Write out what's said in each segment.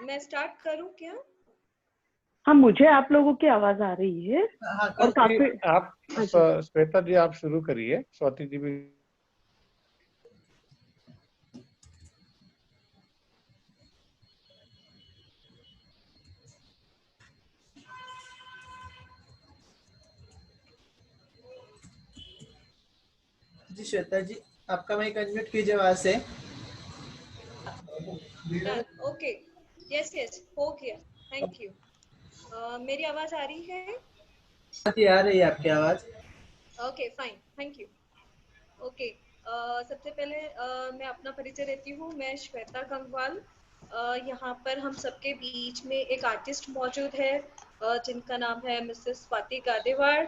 मैं स्टार्ट करूं क्या? हाँ, मुझे आप लोगों की आवाज आ रही है। हाँ, और काफी आप श्वेता जी आप शुरू करिए, स्वाति जी भी। जी श्वेता जी, आपका माइक अनम्यूट कीजिए वहां से। ओके, यस यस हो गया, थैंक यू। मेरी आवाज आ रही है? जी आ रही है आपकी आवाज। Okay fine, thank you. Okay, सबसे पहले मैं अपना परिचय देती हूँ। मैं श्वेता गंगवाल। यहाँ पर हम सबके बीच में एक आर्टिस्ट मौजूद है जिनका नाम है मिसेस स्वाति गादेवार।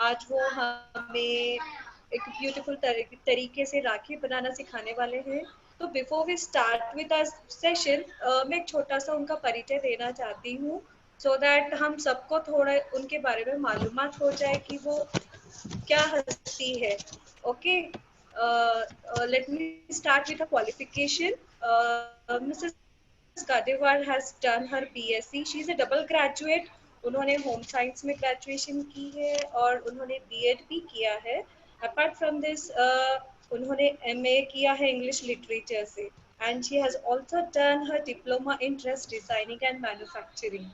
आज वो हमें एक ब्यूटीफुल तरीके से राखी बनाना सिखाने वाले हैं। तो before we start with our session, मैं एक छोटा सा उनका परिचय देना चाहती हूँ, सो दैट हम सबको थोड़ा उनके बारे में मालूमात हो जाए कि वो क्या हस्ती है। Okay, let me start with a qualification. Mrs. Gadewar has done her BSc. She is a double graduate. उन्होंने होम साइंस में ग्रेजुएशन की है और उन्होंने बीएड भी किया है। अपार्ट फ्रॉम दिस उन्होंने एमए किया है इंग्लिश लिटरेचर से, and she has also done her diploma in dress designing and manufacturing.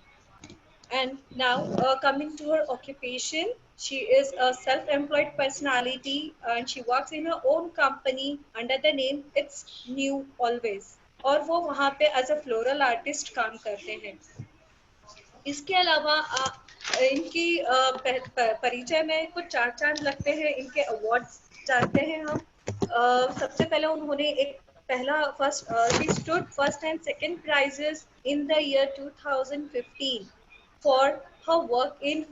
And now coming to her occupation, she is a self-employed personality and she works in her own company under the name It's New Always. और वो वहाँ पे as a floral artist काम करते हैं। इसके अलावा इनकी परिचय में कुछ चार चांद लगते हैं। इनके अवार्ड्स जानते हैं हम। सबसे पहले उन्होंने एक पहला first she stood first and second prizes in the year 2015 for her work in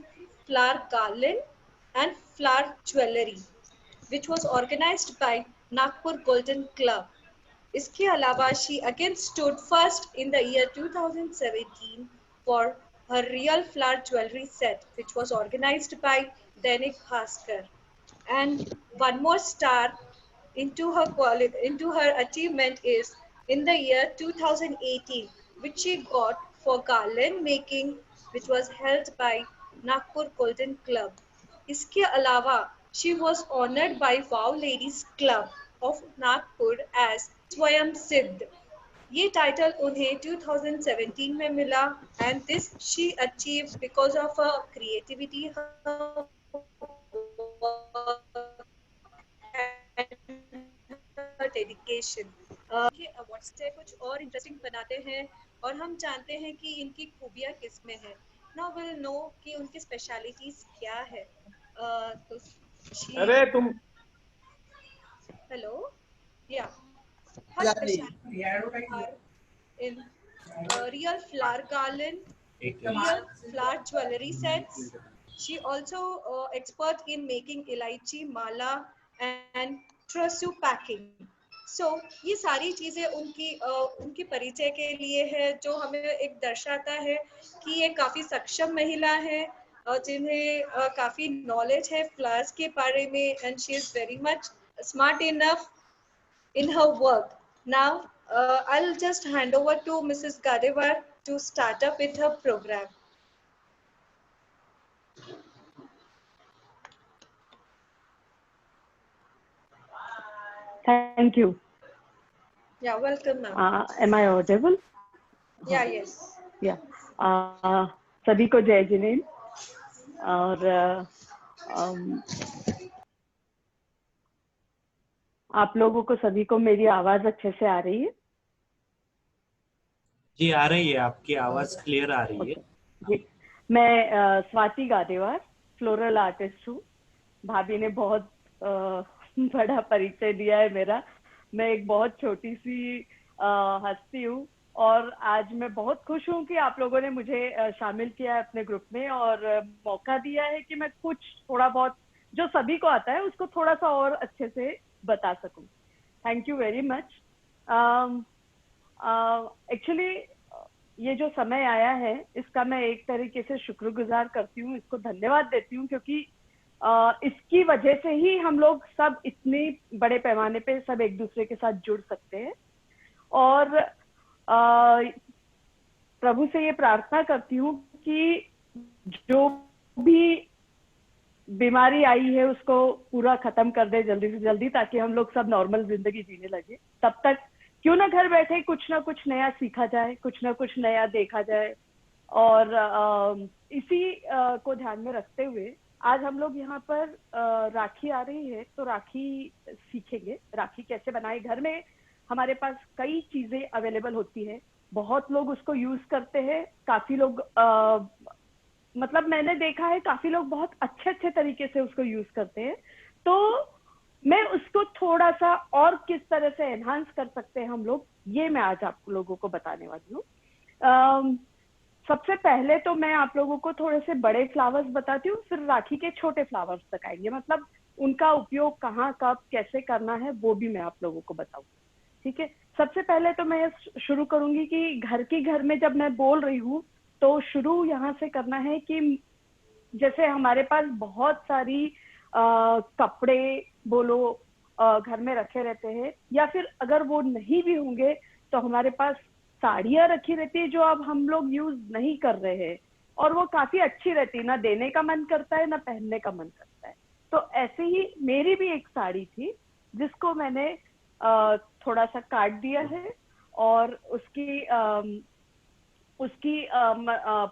flower garland and flower jewelry, which was organized by Nagpur Golden Club. इसके अलावा she again stood first in the year 2017 for her real flower jewelry set, which was organized by Dainik Bhaskar. And one more star into her achievement is in the year 2018, which she got for garland making, which was held by Nagpur Golden Club. इसके अलावा she was honored by Wow Ladies Club of Nagpur as स्वयं सिद्ध। ये title उन्हें 2017 में मिला, and this she achieved because of her creativity, her dedication. ये awards से कुछ और इंटरेस्टिंग बनाते हैं और हम जानते हैं कि इनकी खूबियाँ किस में है। नाउ विल नो कि उनकी स्पेशलिटीज क्या है। तो अरे तुम हेलो या her specialty are in real flower garland, real flower jewelry sets. She also expert in making elaichi mala and trousseau packing. So ये सारी चीजें उनकी परिचय के लिए है, जो हमें एक दर्शाता है कि ये काफी सक्षम महिला है जिन्हें काफी नॉलेज है फ्लावर्स के बारे में, and she is very much smart enough in her work. Now, I'll just hand over to Mrs. Gadevar to start up with her program. Thank you. Yeah, welcome, ma'am. Am I audible? Yeah, yes. Yeah. सभी को जय जिनेन्द्र। और आप लोगों को सभी को मेरी आवाज अच्छे से आ रही है? जी आ रही है, आपकी आवाज क्लियर आ रही है। जी, मैं स्वाति गादेवार फ्लोरल आर्टिस्ट हूँ। भाभी ने बहुत बड़ा परिचय दिया है मेरा। मैं एक बहुत छोटी सी हस्ती हूँ और आज मैं बहुत खुश हूँ कि आप लोगों ने मुझे शामिल किया है अपने ग्रुप में और मौका दिया है कि मैं कुछ थोड़ा बहुत जो सभी को आता है उसको थोड़ा सा और अच्छे से बता सकूं। Thank you very much. Actually ये जो समय आया है इसका मैं एक तरीके से शुक्रगुजार करती हूँ, इसको धन्यवाद देती हूँ, क्योंकि इसकी वजह से ही हम लोग सब इतने बड़े पैमाने पे सब एक दूसरे के साथ जुड़ सकते हैं। और प्रभु से ये प्रार्थना करती हूँ कि जो भी बीमारी आई है उसको पूरा खत्म कर दे जल्दी से जल्दी, ताकि हम लोग सब नॉर्मल जिंदगी जीने लगे। तब तक क्यों ना घर बैठे कुछ ना कुछ नया सीखा जाए, कुछ ना कुछ नया देखा जाए। और इसी को ध्यान में रखते हुए आज हम लोग यहाँ पर राखी आ रही है, तो राखी सीखेंगे, राखी कैसे बनाए। घर में हमारे पास कई चीजें अवेलेबल होती है, बहुत लोग उसको यूज करते हैं, काफी लोग मतलब मैंने देखा है काफी लोग बहुत अच्छे तरीके से उसको यूज करते हैं। तो मैं उसको थोड़ा सा और किस तरह से एनहांस कर सकते हैं हम लोग, ये मैं आज आप लोगों को बताने वाली हूँ। सबसे पहले तो मैं आप लोगों को थोड़े से बड़े फ्लावर्स बताती हूँ, फिर राखी के छोटे फ्लावर्स तक आएंगे, मतलब उनका उपयोग कहाँ कब कैसे करना है वो भी मैं आप लोगों को बताऊंगी। ठीक है, सबसे पहले तो मैं शुरू करूंगी कि घर में जब मैं बोल रही हूँ तो शुरू यहाँ से करना है कि जैसे हमारे पास बहुत सारी कपड़े बोलो घर में रखे रहते हैं, या फिर अगर वो नहीं भी होंगे तो हमारे पास साड़ियाँ रखी रहती है जो अब हम लोग यूज नहीं कर रहे हैं, और वो काफी अच्छी रहती है, ना देने का मन करता है ना पहनने का मन करता है। तो ऐसे ही मेरी भी एक साड़ी थी जिसको मैंने थोड़ा सा काट दिया है और उसकी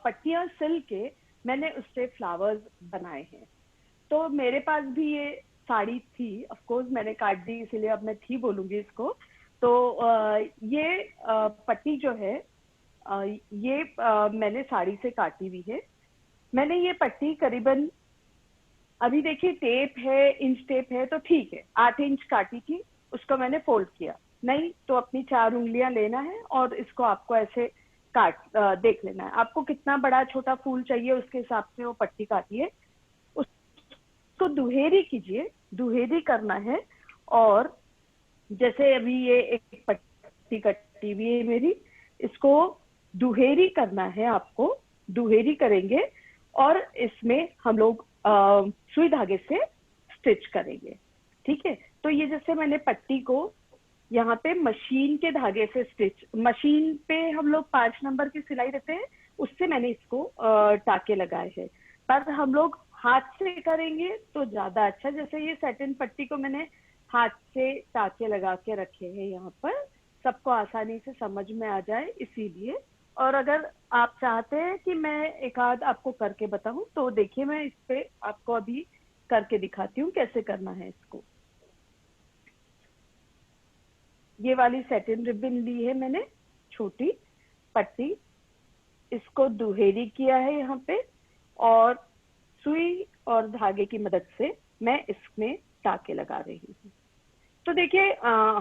पट्टियां सिल के मैंने उससे फ्लावर्स बनाए हैं। तो मेरे पास भी ये साड़ी थी, ऑफ कोर्स मैंने काट दी इसलिए अब मैं थी बोलूंगी इसको। तो ये पट्टी जो है ये मैंने साड़ी से काटी हुई है। मैंने ये पट्टी करीबन, अभी देखिए टेप है, इंच टेप है तो ठीक है, 8 इंच काटी थी, उसको मैंने फोल्ड किया। नहीं तो अपनी 4 उंगलियां लेना है और इसको आपको ऐसे देख लेना है, आपको कितना बड़ा छोटा फूल चाहिए उसके हिसाब से वो पट्टी काटिए। उसको दुहेरी कीजिए, दुहेरी करना है। और जैसे अभी ये एक पट्टी कटी हुई है मेरी, इसको दुहेरी करना है, आपको दुहेरी करेंगे और इसमें हम लोग सुई धागे से स्टिच करेंगे। ठीक है, तो ये जैसे मैंने पट्टी को यहाँ पे मशीन के धागे से स्टिच, मशीन पे हम लोग 5 नंबर की सिलाई देते हैं, उससे मैंने इसको टाके लगाए हैं। पर हम लोग हाथ से करेंगे तो ज्यादा अच्छा। जैसे ये सैटिन पट्टी को मैंने हाथ से टाके लगा के रखे हैं यहाँ पर, सबको आसानी से समझ में आ जाए इसीलिए। और अगर आप चाहते हैं कि मैं एक आध आपको करके बताऊं तो देखिए मैं इस पे आपको अभी करके दिखाती हूँ कैसे करना है इसको। ये वाली सैटिन रिबन ली है मैंने, छोटी पट्टी, इसको दुहेरी किया है यहाँ पे और सुई और धागे की मदद से मैं इसमें टाके लगा रही हूँ। तो देखिए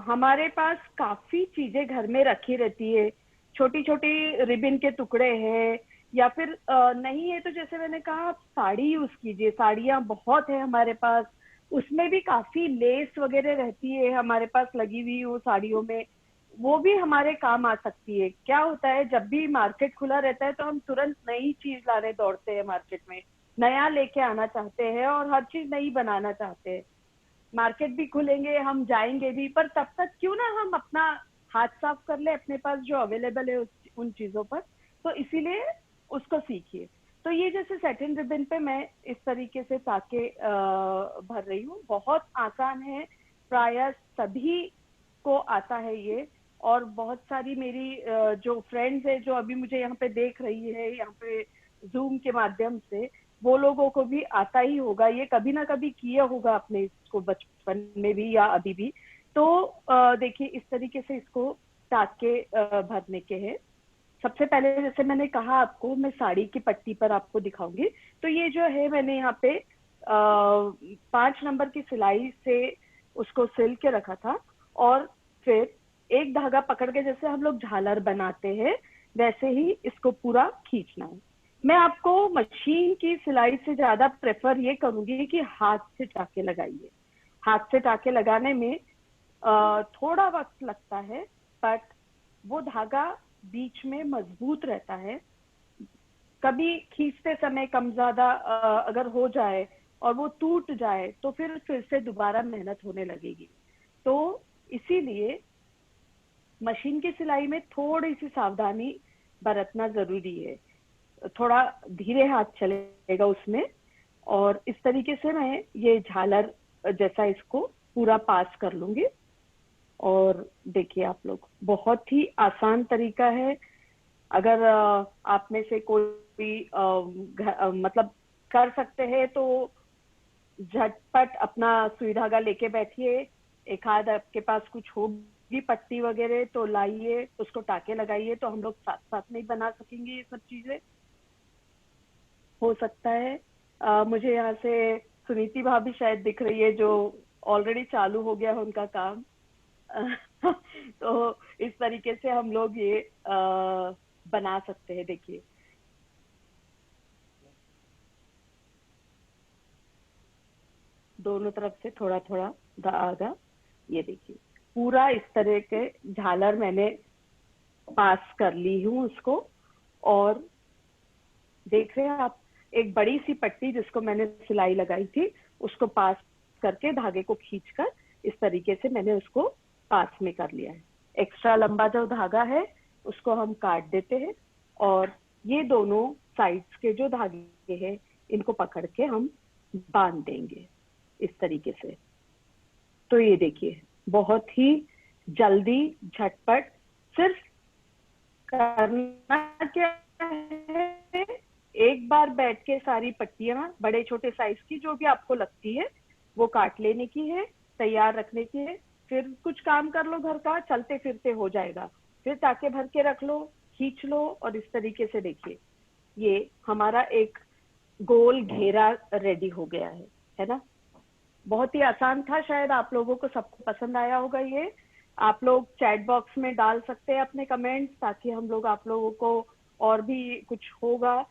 हमारे पास काफी चीजें घर में रखी रहती है, छोटी छोटी रिबन के टुकड़े हैं, या फिर नहीं है तो जैसे मैंने कहा आप साड़ी यूज कीजिए, साड़ियाँ बहुत है हमारे पास, उसमें भी काफी लेस वगैरह रहती है हमारे पास लगी हुई वो साड़ियों में, वो भी हमारे काम आ सकती है। क्या होता है जब भी मार्केट खुला रहता है तो हम तुरंत नई चीज लाने दौड़ते हैं मार्केट में, नया लेके आना चाहते हैं और हर चीज नई बनाना चाहते हैं। मार्केट भी खुलेंगे, हम जाएंगे भी, पर तब तक क्यों ना हम अपना हाथ साफ कर ले अपने पास जो अवेलेबल है उन चीजों पर। तो इसीलिए उसको सीखिए। तो ये जैसे सैटिन रिबन पे मैं इस तरीके से टाके भर रही हूँ, बहुत आसान है, प्रायः सभी को आता है ये। और बहुत सारी मेरी जो फ्रेंड्स है जो अभी मुझे यहाँ पे देख रही है यहाँ पे जूम के माध्यम से, वो लोगों को भी आता ही होगा, ये कभी ना कभी किया होगा आपने इसको बचपन में भी या अभी भी। तो देखिए इस तरीके से इसको टाके भरने के हैं। सबसे पहले जैसे मैंने कहा आपको, मैं साड़ी की पट्टी पर आपको दिखाऊंगी। तो ये जो है मैंने यहाँ पे 5 नंबर की सिलाई से उसको सिल के रखा था, और फिर एक धागा पकड़ के जैसे हम लोग झालर बनाते हैं वैसे ही इसको पूरा खींचना है। मैं आपको मशीन की सिलाई से ज्यादा प्रेफर ये करूंगी कि हाथ से टाके लगाइए। हाथ से टाके लगाने में थोड़ा वक्त लगता है, बट वो धागा बीच में मजबूत रहता है। कभी खींचते समय कम ज्यादा अगर हो जाए और वो टूट जाए तो फिर से दोबारा मेहनत होने लगेगी। तो इसीलिए मशीन की सिलाई में थोड़ी सी सावधानी बरतना जरूरी है। थोड़ा धीरे हाथ चलेगा उसमें। और इस तरीके से मैं ये झालर जैसा इसको पूरा पास कर लूंगी। और देखिए आप लोग, बहुत ही आसान तरीका है। अगर आप में से कोई मतलब कर सकते हैं तो झटपट अपना सुई धागा लेके बैठिए। एक आध आपके पास कुछ होगी पट्टी वगैरह तो लाइए, उसको टाके लगाइए, तो हम लोग साथ साथ में ही बना सकेंगे ये सब चीजें। हो सकता है मुझे यहाँ से सुनीति भाभी शायद दिख रही है, जो ऑलरेडी चालू हो गया है उनका काम। तो इस तरीके से हम लोग ये बना सकते हैं। देखिए दोनों तरफ से थोड़ा थोड़ा धागा, ये देखिए पूरा इस तरह के झालर मैंने पास कर ली हूँ उसको। और देख रहे हैं आप, एक बड़ी सी पट्टी जिसको मैंने सिलाई लगाई थी उसको पास करके धागे को खींचकर इस तरीके से मैंने उसको पास में कर लिया है। एक्स्ट्रा लंबा जो धागा है उसको हम काट देते हैं और ये दोनों साइड्स के जो धागे हैं इनको पकड़ के हम बांध देंगे इस तरीके से। तो ये देखिए बहुत ही जल्दी झटपट, सिर्फ करना क्या है, एक बार बैठ के सारी पट्टियां बड़े छोटे साइज की जो भी आपको लगती है वो काट लेने की है, तैयार रखने की है। फिर कुछ काम कर लो घर का, चलते फिरते हो जाएगा। फिर टाके भर के रख लो, खींच लो और इस तरीके से देखिए ये हमारा एक गोल घेरा रेडी हो गया है ना। बहुत ही आसान था, शायद आप लोगों को सबको पसंद आया होगा ये। आप लोग चैट बॉक्स में डाल सकते हैं अपने कमेंट्स, ताकि हम लोग आप लोगों को और भी कुछ होगा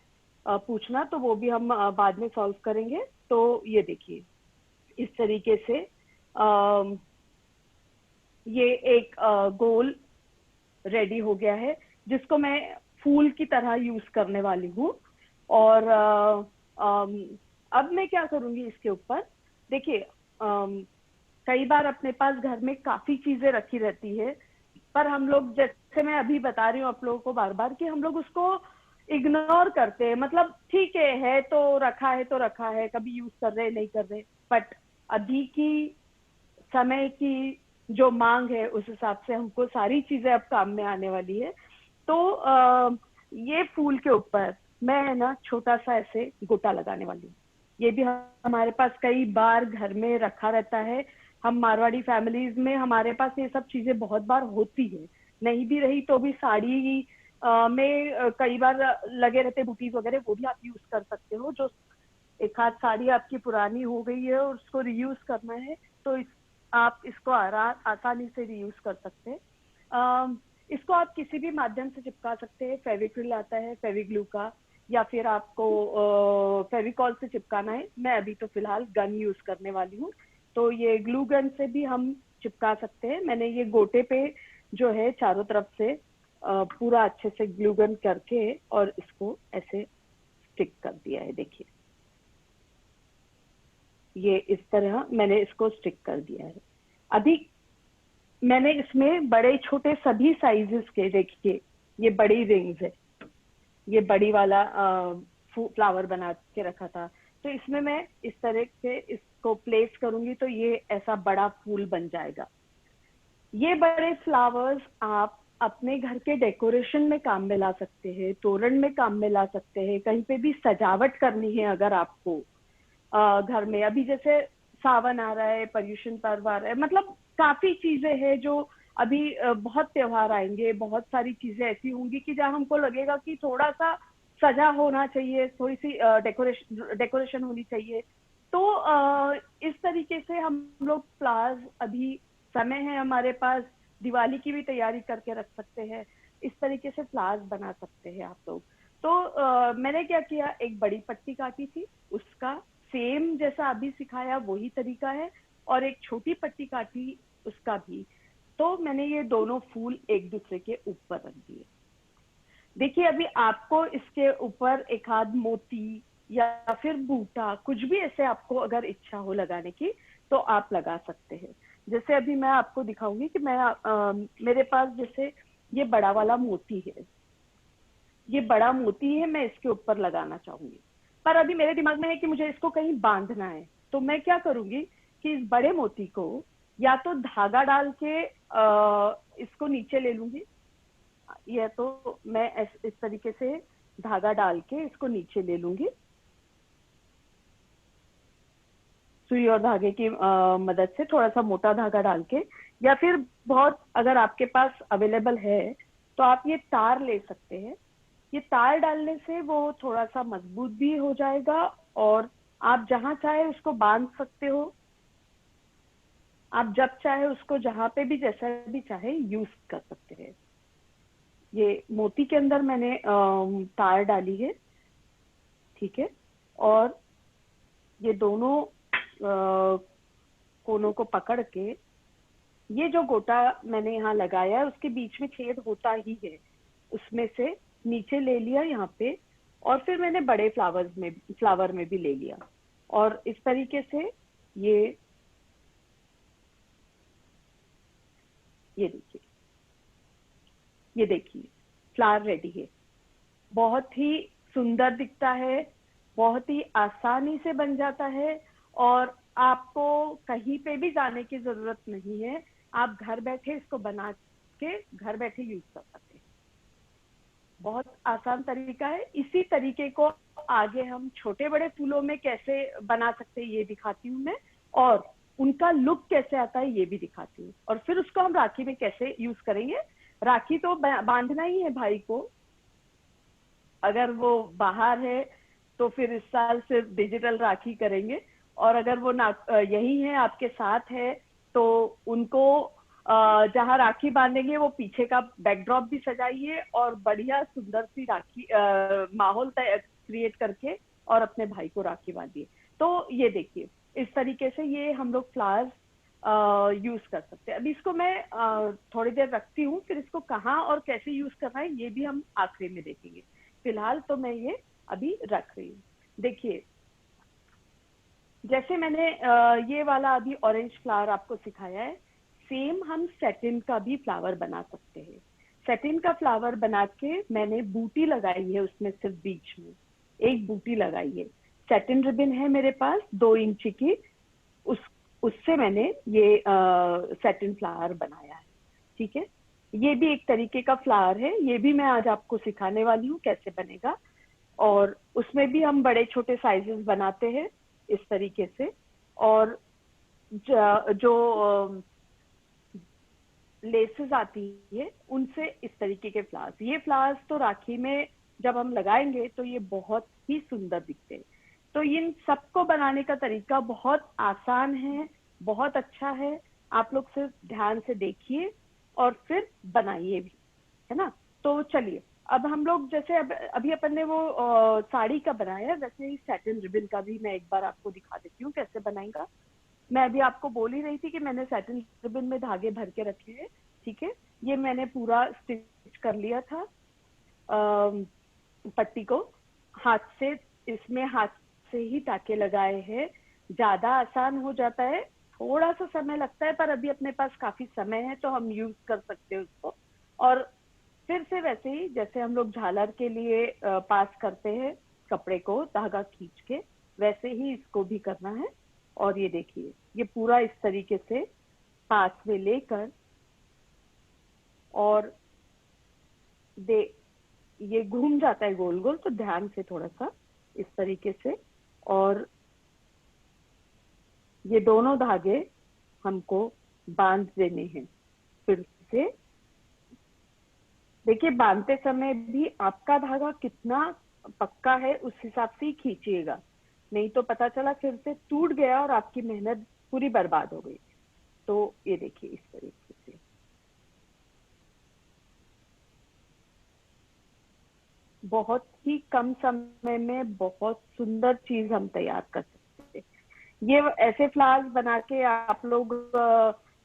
पूछना तो वो भी हम बाद में सॉल्व करेंगे। तो ये देखिए इस तरीके से ये एक गोल रेडी हो गया है जिसको मैं फूल की तरह यूज करने वाली हूँ। और अब मैं क्या करूंगी इसके ऊपर, देखिए कई बार अपने पास घर में काफी चीजें रखी रहती है, पर हम लोग, जैसे मैं अभी बता रही हूँ आप लोगों को बार बार, कि हम लोग उसको इग्नोर करते हैं। मतलब ठीक है तो रखा है तो रखा है, कभी यूज कर रहे नहीं कर रहे। बट अभी की समय की जो मांग है उस हिसाब से हमको सारी चीजें अब काम में आने वाली है। तो ये फूल के ऊपर मैं ना छोटा सा ऐसे गोटा लगाने वाली हूँ। ये भी हमारे पास कई बार घर में रखा रहता है। हम मारवाड़ी फैमिलीज में हमारे पास ये सब चीजें बहुत बार होती है, नहीं भी रही तो भी साड़ी में कई बार लगे रहते बूटीज वगैरह, वो भी आप यूज कर सकते हो। जो एक आध साड़ी आपकी पुरानी हो गई है और उसको रीयूज करना है तो आप इसको आसानी से रीयूज कर सकते हैं। इसको आप किसी भी माध्यम से चिपका सकते हैं। फेविक्रिल आता है, फेविग्लू का, या फिर आपको फेविकॉल से चिपकाना है। मैं अभी तो फिलहाल गन यूज करने वाली हूँ, तो ये ग्लू गन से भी हम चिपका सकते हैं। मैंने ये गोटे पे जो है चारों तरफ से पूरा अच्छे से ग्लू गन करके और इसको ऐसे स्टिक कर दिया है। देखिए ये इस तरह मैंने इसको स्टिक कर दिया है। अभी मैंने इसमें बड़े छोटे सभी साइजेस के, देखिए ये बड़ी रिंग्स है, ये बड़ी वाला फ्लावर बना के रखा था, तो इसमें मैं इस तरह से इसको प्लेस करूंगी तो ये ऐसा बड़ा फूल बन जाएगा। ये बड़े फ्लावर्स आप अपने घर के डेकोरेशन में काम में ला सकते हैं, तोरण में काम में ला सकते हैं, कहीं पे भी सजावट करनी है अगर आपको घर में। अभी जैसे सावन आ रहा है, पर्यूषण पर्व आ रहा है, मतलब काफी चीजें हैं जो अभी बहुत त्योहार आएंगे, बहुत सारी चीजें ऐसी होंगी कि जहाँ हमको लगेगा कि थोड़ा सा सजा होना चाहिए, थोड़ी सी डेकोरेशन होनी चाहिए। तो इस तरीके से हम लोग फ्लावर्स, अभी समय है हमारे पास, दिवाली की भी तैयारी करके रख सकते हैं। इस तरीके से फ्लावर्स बना सकते हैं आप लोग। तो मैंने क्या किया, एक बड़ी पट्टी काटी थी, उसका सेम जैसा अभी सिखाया वही तरीका है, और एक छोटी पट्टी काटी उसका भी। तो मैंने ये दोनों फूल एक दूसरे के ऊपर रख दिए। देखिए अभी आपको इसके ऊपर एक आध मोती या फिर बूटा, कुछ भी ऐसे आपको अगर इच्छा हो लगाने की तो आप लगा सकते हैं। जैसे अभी मैं आपको दिखाऊंगी कि मैं मेरे पास जैसे ये बड़ा वाला मोती है, ये बड़ा मोती है, मैं इसके ऊपर लगाना चाहूंगी, पर अभी मेरे दिमाग में है कि मुझे इसको कहीं बांधना है। तो मैं क्या करूंगी कि इस बड़े मोती को या तो धागा डाल के इसको नीचे ले लूंगी, या तो मैं इस तरीके से धागा डाल के इसको नीचे ले लूंगी, सुई और धागे की मदद से, थोड़ा सा मोटा धागा डाल के, या फिर बहुत अगर आपके पास अवेलेबल है तो आप ये तार ले सकते हैं। ये तार डालने से वो थोड़ा सा मजबूत भी हो जाएगा और आप जहां चाहे उसको बांध सकते हो। आप जब चाहे उसको जहां पे भी जैसा भी चाहे यूज कर सकते हैं। ये मोती के अंदर मैंने तार डाली है, ठीक है, और ये दोनों कोनों को पकड़ के ये जो गोटा मैंने यहाँ लगाया है उसके बीच में छेद होता ही है, उसमें से नीचे ले लिया यहाँ पे, और फिर मैंने बड़े फ्लावर में भी ले लिया, और इस तरीके से ये देखिए फ्लावर रेडी है। बहुत ही सुंदर दिखता है, बहुत ही आसानी से बन जाता है, और आपको कहीं पे भी जाने की जरूरत नहीं है। आप घर बैठे इसको बना के घर बैठे यूज कर सकते हैं। बहुत आसान तरीका है। इसी तरीके को आगे हम छोटे बड़े फूलों में कैसे बना सकते हैं ये दिखाती हूँ मैं, और उनका लुक कैसे आता है ये भी दिखाती हूँ, और फिर उसको हम राखी में कैसे यूज करेंगे। राखी तो बांधना ही है भाई को, अगर वो बाहर है तो फिर इस साल सिर्फ डिजिटल राखी करेंगे, और अगर वो यही है आपके साथ है तो उनको जहाँ राखी बांधेंगे वो पीछे का बैकड्रॉप भी सजाइए और बढ़िया सुंदर सी राखी माहौल क्रिएट करके और अपने भाई को राखी बांधिए। तो ये देखिए इस तरीके से ये हम लोग फ्लावर्स यूज कर सकते हैं। अभी इसको मैं थोड़ी देर रखती हूँ, फिर इसको कहाँ और कैसे यूज करना है ये भी हम आखिरी में देखेंगे। फिलहाल तो मैं ये अभी रख रही हूँ। देखिए जैसे मैंने ये वाला अभी ऑरेंज फ्लावर आपको सिखाया है, सेम हम सैटिन का भी फ्लावर बना सकते हैं। सैटिन का फ्लावर बना के मैंने बूटी लगाई है, उसमें सिर्फ बीच में एक बूटी लगाई है। सैटिन रिबन है मेरे पास 2 इंच की, उससे मैंने ये सैटिन फ्लावर बनाया है, ठीक है। ये भी एक तरीके का फ्लावर है, ये भी मैं आज आपको सिखाने वाली हूँ कैसे बनेगा, और उसमें भी हम बड़े छोटे साइजेस बनाते हैं इस तरीके से। और जो लेसेस आती है उनसे इस तरीके के फ्लावर्स, ये फ्लावर्स तो राखी में जब हम लगाएंगे तो ये बहुत ही सुंदर दिखते हैं। तो इन सबको बनाने का तरीका बहुत आसान है, बहुत अच्छा है। आप लोग सिर्फ ध्यान से देखिए और फिर बनाइए भी, है ना। तो चलिए अब हम लोग जैसे अभी अपन ने वो साड़ी का बनाया, वैसे ही सैटिन रिबन का भी मैं एक बार आपको दिखा देती हूँ कैसे बनाएगा। मैं अभी आपको बोल ही रही थी कि मैंने सैटिन रिबन में धागे भर के रखे हैं, ठीक है। ये मैंने पूरा स्टिच कर लिया था पट्टी को हाथ से, इसमें हाथ से ही टाके लगाए हैं। ज्यादा आसान हो जाता है, थोड़ा सा समय लगता है, पर अभी अपने पास काफी समय है तो हम यूज कर सकते हैं उसको। और फिर से वैसे ही जैसे हम लोग झालर के लिए पास करते हैं कपड़े को धागा खींच के, वैसे ही इसको भी करना है। और ये देखिए ये पूरा इस तरीके से पास में लेकर और ये घूम जाता है गोल गोल, तो ध्यान से थोड़ा सा इस तरीके से, और ये दोनों धागे हमको बांध देने हैं। फिर से देखिए बांधते समय भी आपका धागा कितना पक्का है उस हिसाब से ही खींचिएगा, नहीं तो पता चला फिर से टूट गया और आपकी मेहनत पूरी बर्बाद हो गई। तो ये देखिए इस तरीके से बहुत ही कम समय में बहुत सुंदर चीज हम तैयार कर सकते हैं। ये ऐसे फ्लावर्स बना के आप लोग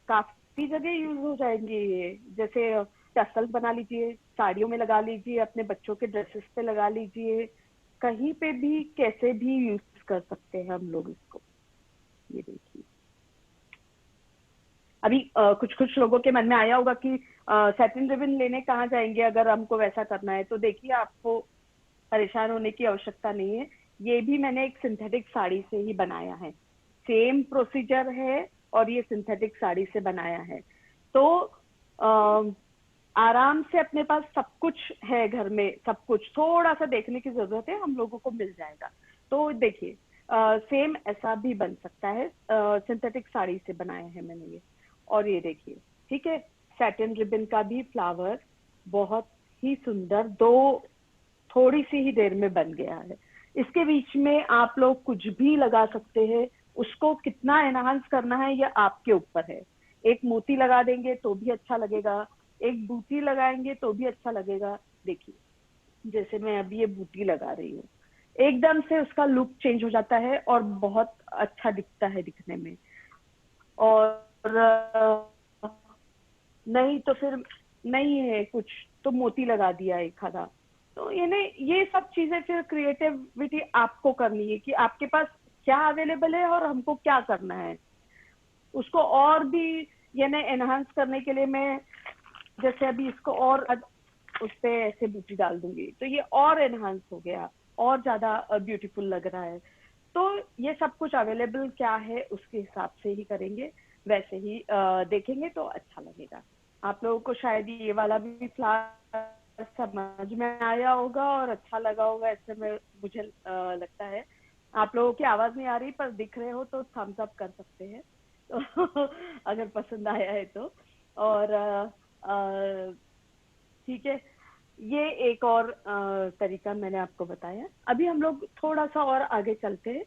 काफी जगह यूज हो जाएंगे। ये जैसे टसल बना लीजिए, साड़ियों में लगा लीजिए, अपने बच्चों के ड्रेसेस पे लगा लीजिए, कहीं पे भी कैसे भी यूज कर सकते हैं हम लोग इसको। ये देखिए अभी कुछ कुछ लोगों के मन में आया होगा कि सैटिन रिबन लेने कहाँ जाएंगे अगर हमको वैसा करना है। तो देखिए, आपको परेशान होने की आवश्यकता नहीं है। ये भी मैंने एक सिंथेटिक साड़ी से ही बनाया है, सेम प्रोसीजर है और ये सिंथेटिक साड़ी से बनाया है। तो आराम से अपने पास सब कुछ है घर में, सब कुछ, थोड़ा सा देखने की जरूरत है, हम लोगों को मिल जाएगा। तो देखिए, सेम ऐसा भी बन सकता है, सिंथेटिक साड़ी से बनाया है मैंने ये। और ये देखिए, ठीक है, सैटिन रिबन का भी फ्लावर बहुत ही सुंदर थोड़ी सी ही देर में बन गया है। इसके बीच में आप लोग कुछ भी लगा सकते हैं, उसको कितना एनहांस करना है ये आपके ऊपर है। एक मोती लगा देंगे तो भी अच्छा लगेगा, एक बूटी लगाएंगे तो भी अच्छा लगेगा। देखिए, जैसे मैं अभी ये बूटी लगा रही हूँ, एकदम से उसका लुक चेंज हो जाता है और बहुत अच्छा दिखता है दिखने में। और नहीं तो फिर नहीं है कुछ तो मोती लगा दिया एक आधा। तो ये सब चीजें फिर क्रिएटिविटी आपको करनी है कि आपके पास क्या अवेलेबल है और हमको क्या करना है। उसको और भी एनहांस करने के लिए मैं जैसे अभी इसको और उस पे ऐसे बूटी डाल दूंगी तो ये और एनहांस हो गया, और ज्यादा ब्यूटीफुल लग रहा है। तो ये सब कुछ अवेलेबल क्या है उसके हिसाब से ही करेंगे, वैसे ही देखेंगे तो अच्छा लगेगा। आप लोगों को शायद ये वाला भी फ्लावर समझ में आया होगा और अच्छा लगा होगा, ऐसे में मुझे लगता है। आप लोगों की आवाज नहीं आ रही पर दिख रहे हो तो थम्स अप कर सकते हैं तो अगर पसंद आया है तो। और ठीक है, ये एक और तरीका मैंने आपको बताया। अभी हम लोग थोड़ा सा और आगे चलते हैं,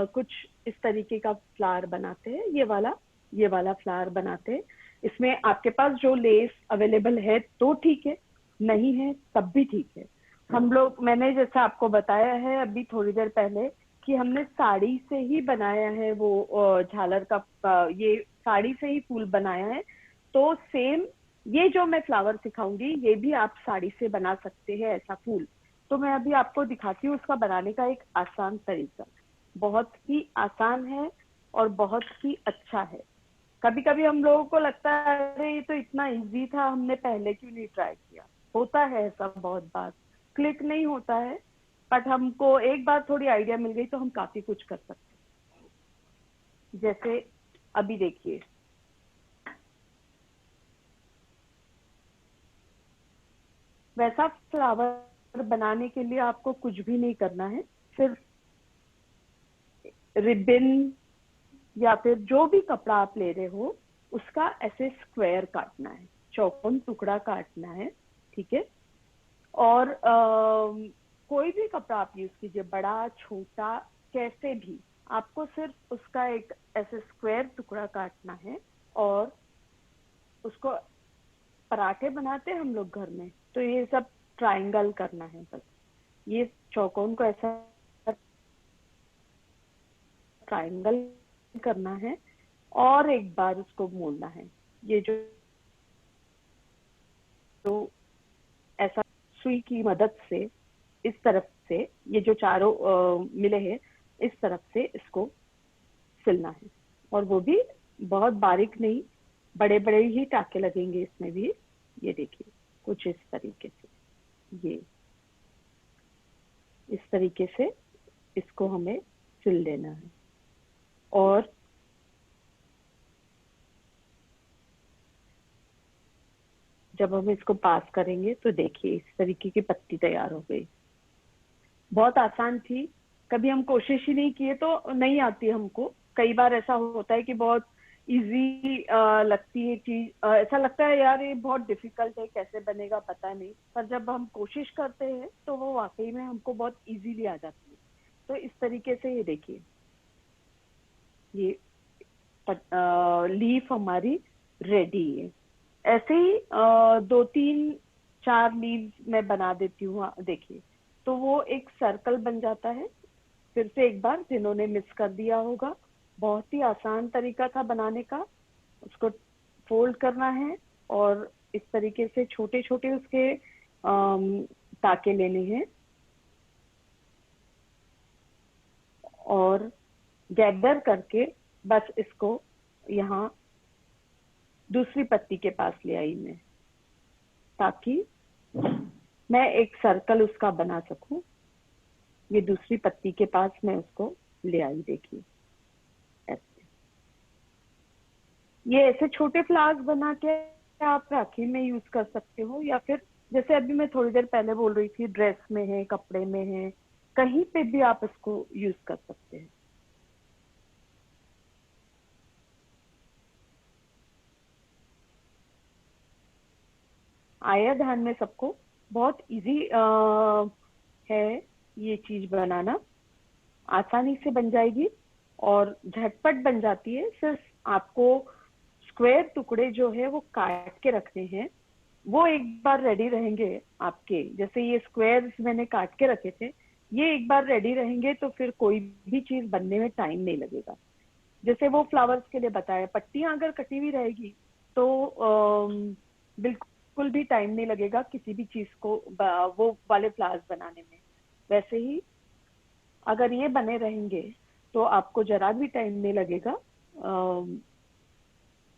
कुछ इस तरीके का फ्लावर बनाते हैं। ये वाला फ्लावर बनाते हैं। इसमें आपके पास जो लेस अवेलेबल है तो ठीक है, नहीं है तब भी ठीक है। मैंने जैसा आपको बताया है अभी थोड़ी देर पहले कि हमने साड़ी से ही बनाया है वो झालर का, ये साड़ी से ही फूल बनाया है। तो सेम ये जो मैं फ्लावर सिखाऊंगी ये भी आप साड़ी से बना सकते हैं ऐसा फूल। तो मैं अभी आपको दिखाती हूँ उसका बनाने का एक आसान तरीका। बहुत ही आसान है और बहुत ही अच्छा है। कभी कभी हम लोगों को लगता है अरे ये तो इतना इजी था, हमने पहले क्यों नहीं ट्राई किया। होता है ऐसा बहुत बार, क्लिक नहीं होता है, बट हमको एक बार थोड़ी आइडिया मिल गई तो हम काफी कुछ कर सकते हैं। जैसे अभी देखिए, वैसा फ्लावर बनाने के लिए आपको कुछ भी नहीं करना है, सिर्फ रिबन या फिर जो भी कपड़ा आप ले रहे हो उसका ऐसे स्क्वायर काटना है, चौकोन टुकड़ा काटना है, ठीक है। और कोई भी कपड़ा आप यूज कीजिए, बड़ा छोटा कैसे भी, आपको सिर्फ उसका एक ऐसे स्क्वायर टुकड़ा काटना है। और उसको पराठे बनाते हैं हम लोग घर में, तो ये सब ट्रायंगल करना है बस। ये चौकोन को ऐसा ट्रायंगल करना है और एक बार उसको मोड़ना है। ये जो ऐसा सुई की मदद से इस तरफ से ये जो चारों मिले हैं इस तरफ से इसको सिलना है। और वो भी बहुत बारीक नहीं, बड़े बड़े ही टाके लगेंगे इसमें भी। ये देखिए कुछ इस तरीके से, ये इस तरीके से इसको हमें सिल लेना है। और जब हम इसको पास करेंगे तो देखिए इस तरीके की पत्ती तैयार हो गई। बहुत आसान थी, कभी हम कोशिश ही नहीं किए तो नहीं आती हमको। कई बार ऐसा होता है कि बहुत इजी लगती है चीज, ऐसा लगता है यार ये बहुत डिफिकल्ट है, कैसे बनेगा पता नहीं, पर जब हम कोशिश करते हैं तो वो वाकई में हमको बहुत इजीली आ जाती है। तो इस तरीके से ये देखिए, ये लीफ हमारी रेडी है। ऐसे ही 2 3 4 लीव्स मैं बना देती हूँ, देखिए तो वो एक सर्कल बन जाता है। फिर से एक बार, जिन्होंने मिस कर दिया होगा, बहुत ही आसान तरीका था बनाने का। उसको फोल्ड करना है और इस तरीके से छोटे छोटे उसके टाके लेने हैं और गैदर करके बस इसको यहाँ दूसरी पत्ती के पास ले आई मैं, ताकि मैं एक सर्कल उसका बना सकूं। ये दूसरी पत्ती के पास मैं उसको ले आई, देखिए ऐसे। ये ऐसे छोटे फ्लावर्स बना के आप राखी में यूज कर सकते हो, या फिर जैसे अभी मैं थोड़ी देर पहले बोल रही थी, ड्रेस में है, कपड़े में है, कहीं पे भी आप इसको यूज कर सकते हैं। आया ध्यान में सबको? बहुत इजी है ये चीज बनाना, आसानी से बन जाएगी और झटपट बन जाती है। सिर्फ आपको स्क्वायर टुकड़े जो है वो काट के रखने हैं, वो एक बार रेडी रहेंगे आपके। जैसे ये स्क्वायर्स मैंने काट के रखे थे, ये एक बार रेडी रहेंगे तो फिर कोई भी चीज बनने में टाइम नहीं लगेगा। जैसे वो फ्लावर्स के लिए बताया, पट्टियां अगर कटी हुई रहेगी तो बिल्कुल भी टाइम नहीं लगेगा किसी भी चीज को वो वाले फ्लावर्स बनाने में। वैसे ही अगर ये बने रहेंगे तो आपको जरा भी टाइम नहीं लगेगा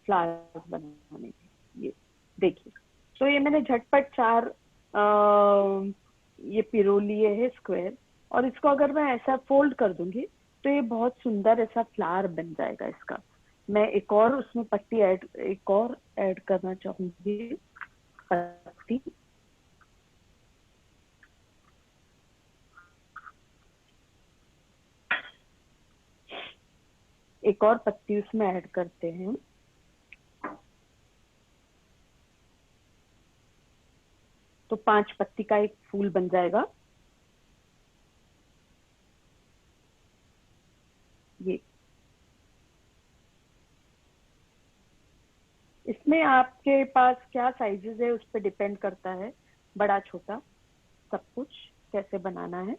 फ्लावर्स बनाने में। ये देखिए, तो ये मैंने झटपट 4 ये पिरो लिए है स्क्वायर, और इसको अगर मैं ऐसा फोल्ड कर दूंगी तो ये बहुत सुंदर ऐसा फ्लावर बन जाएगा इसका। मैं एक और उसमें पट्टी ऐड करना चाहूंगी, पत्ती। एक और पत्ती उसमें ऐड करते हैं। तो 5 पत्ती का एक फूल बन जाएगा। ये इसमें आपके पास क्या साइजेस है उस पर डिपेंड करता है, बड़ा छोटा सब कुछ कैसे बनाना है,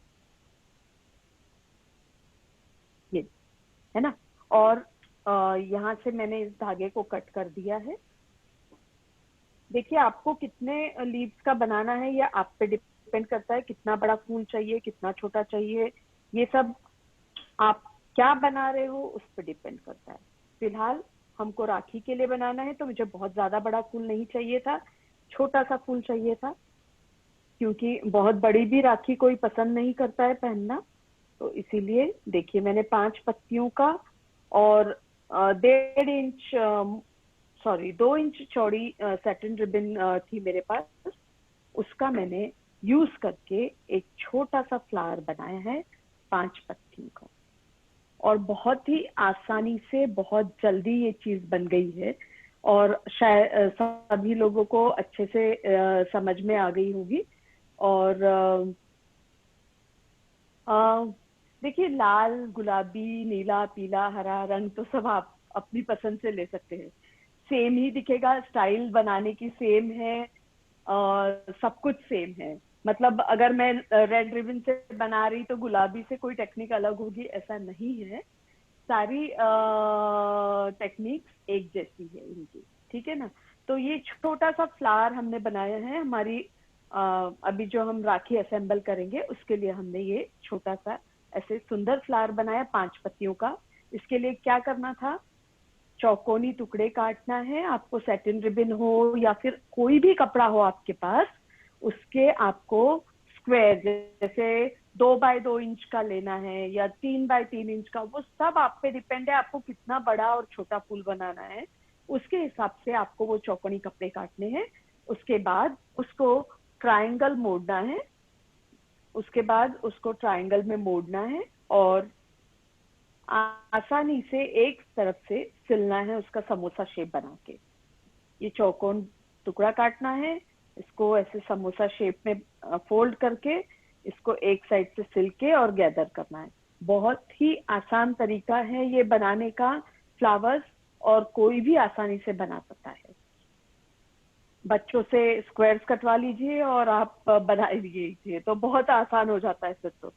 ये है ना। और यहाँ से मैंने इस धागे को कट कर दिया है। देखिए, आपको कितने लीव्स का बनाना है ये आप पे डिपेंड करता है, कितना बड़ा फूल चाहिए, कितना छोटा चाहिए, ये सब आप क्या बना रहे हो उस पर डिपेंड करता है। फिलहाल हमको राखी के लिए बनाना है तो मुझे बहुत ज्यादा बड़ा फूल नहीं चाहिए था, छोटा सा फूल चाहिए था, क्योंकि बहुत बड़ी भी राखी कोई पसंद नहीं करता है पहनना। तो इसीलिए देखिए, मैंने 5 पत्तियों का और 1.5 इंच 2 इंच चौड़ी सैटिन रिबन थी मेरे पास, उसका मैंने यूज करके एक छोटा सा फ्लावर बनाया है 5 पत्तियों का। और बहुत ही आसानी से बहुत जल्दी ये चीज बन गई है, और शायद सभी लोगों को अच्छे से समझ में आ गई होगी। और देखिए, लाल, गुलाबी, नीला, पीला, हरा रंग तो सब आप अपनी पसंद से ले सकते हैं। सेम ही दिखेगा, स्टाइल बनाने की सेम है, सब कुछ सेम है। मतलब अगर मैं रेड रिबन से बना रही तो गुलाबी से कोई टेक्निक अलग होगी, ऐसा नहीं है। सारी टेक्निक्स एक जैसी है इनकी, ठीक है ना। तो ये छोटा सा फ्लावर हमने बनाया है हमारी अभी जो हम राखी असेंबल करेंगे उसके लिए हमने ये छोटा सा ऐसे सुंदर फ्लावर बनाया 5 पत्तियों का। इसके लिए क्या करना था, चौकोनी टुकड़े काटना है। आपको सैटिन रिबन हो या फिर कोई भी कपड़ा हो आपके पास, उसके आपको स्क्वायर, जैसे 2 बाय 2 इंच का लेना है या 3 बाय 3 इंच का, वो सब आप पे डिपेंड है, आपको कितना बड़ा और छोटा फूल बनाना है उसके हिसाब से आपको वो चौकोनी कपड़े काटने हैं। उसके बाद उसको ट्रायंगल मोड़ना है, उसके बाद उसको ट्रायंगल में मोड़ना है और आसानी से एक तरफ से सिलना है उसका समोसा शेप बना के। ये चौकोन टुकड़ा काटना है, इसको ऐसे समोसा शेप में फोल्ड करके इसको एक साइड से सिल के और गैदर करना है। बहुत ही आसान तरीका है ये बनाने का फ्लावर्स, और कोई भी आसानी से बना सकता है। बच्चों से स्क्वायर्स कटवा लीजिए और आप बना लीजिए, तो बहुत आसान हो जाता है फिर तो।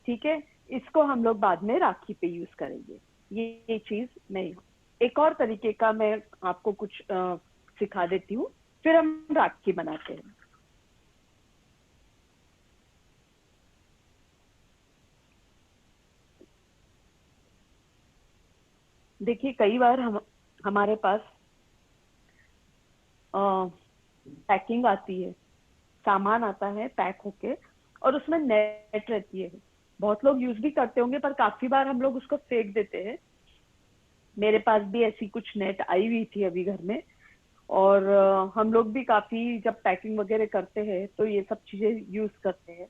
ठीक है, इसको हम लोग बाद में राखी पे यूज करेंगे। ये चीज नहीं, एक और तरीके का मैं आपको कुछ सिखा देती हूँ, फिर हम राखी बनाते हैं। देखिए, कई बार हमारे पास पैकिंग आती है, सामान आता है पैक होके, और उसमें नेट रहती है। बहुत लोग यूज भी करते होंगे, पर काफी बार हम लोग उसको फेंक देते हैं। मेरे पास भी ऐसी कुछ नेट आई हुई थी अभी घर में, और हम लोग भी काफी जब पैकिंग वगैरह करते हैं तो ये सब चीजें यूज करते हैं।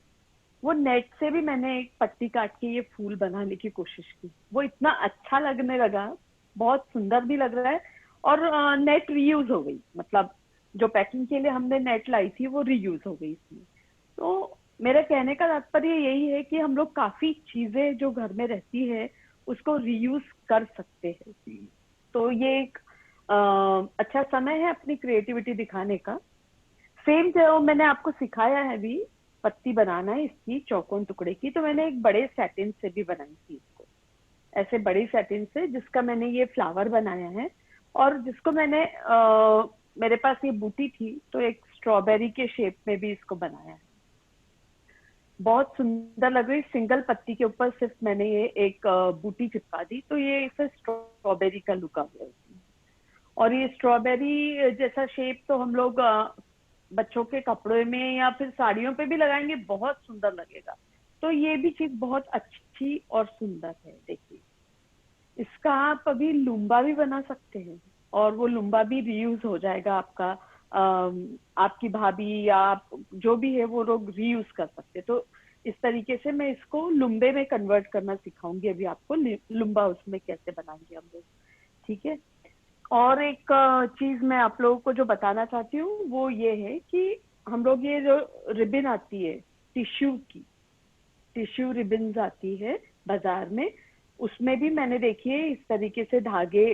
वो नेट से भी मैंने एक पट्टी काट के ये फूल बनाने की कोशिश की। वो इतना अच्छा लगने लगा, बहुत सुंदर भी लग रहा है, और नेट रीयूज हो गई। मतलब जो पैकिंग के लिए हमने नेट लाई थी वो रीयूज हो गई इसमें। तो मेरे कहने का तात्पर्य यही है कि हम लोग काफी चीजें जो घर में रहती है उसको रीयूज कर सकते हैं। तो ये एक अच्छा समय है अपनी क्रिएटिविटी दिखाने का। सेम जो मैंने आपको सिखाया है अभी, पत्ती बनाना है इसकी चौकोन टुकड़े की, तो मैंने एक बड़े सैटिन से भी बनाई थी इसको, ऐसे बड़ी सैटिन से, जिसका मैंने ये फ्लावर बनाया है। और जिसको मैंने मेरे पास ये बूटी थी तो एक स्ट्रॉबेरी के शेप में भी इसको बनाया है। बहुत सुंदर लग रही। सिंगल पत्ती के ऊपर सिर्फ मैंने ये एक बूटी चिपका दी, तो ये इसे स्ट्रॉबेरी का लुक आ गया इसमें। और ये स्ट्रॉबेरी जैसा शेप तो हम लोग बच्चों के कपड़े में या फिर साड़ियों पे भी लगाएंगे, बहुत सुंदर लगेगा। तो ये भी चीज बहुत अच्छी और सुंदर है। देखिए, इसका आप अभी लुम्बा भी बना सकते हैं, और वो लुम्बा भी रीयूज हो जाएगा आपका। आपकी भाभी या आप जो भी है वो लोग रीयूज कर सकते। तो इस तरीके से मैं इसको लुम्बे में कन्वर्ट करना सिखाऊंगी अभी आपको, लुम्बा उसमें कैसे बनाएंगे हम लोग। ठीक है। और एक चीज मैं आप लोगों को जो बताना चाहती हूँ वो ये है कि हम लोग ये जो रिबन आती है टिश्यू की, टिश्यू रिबन्स आती है बाजार में, उसमें भी मैंने देखिए इस तरीके से धागे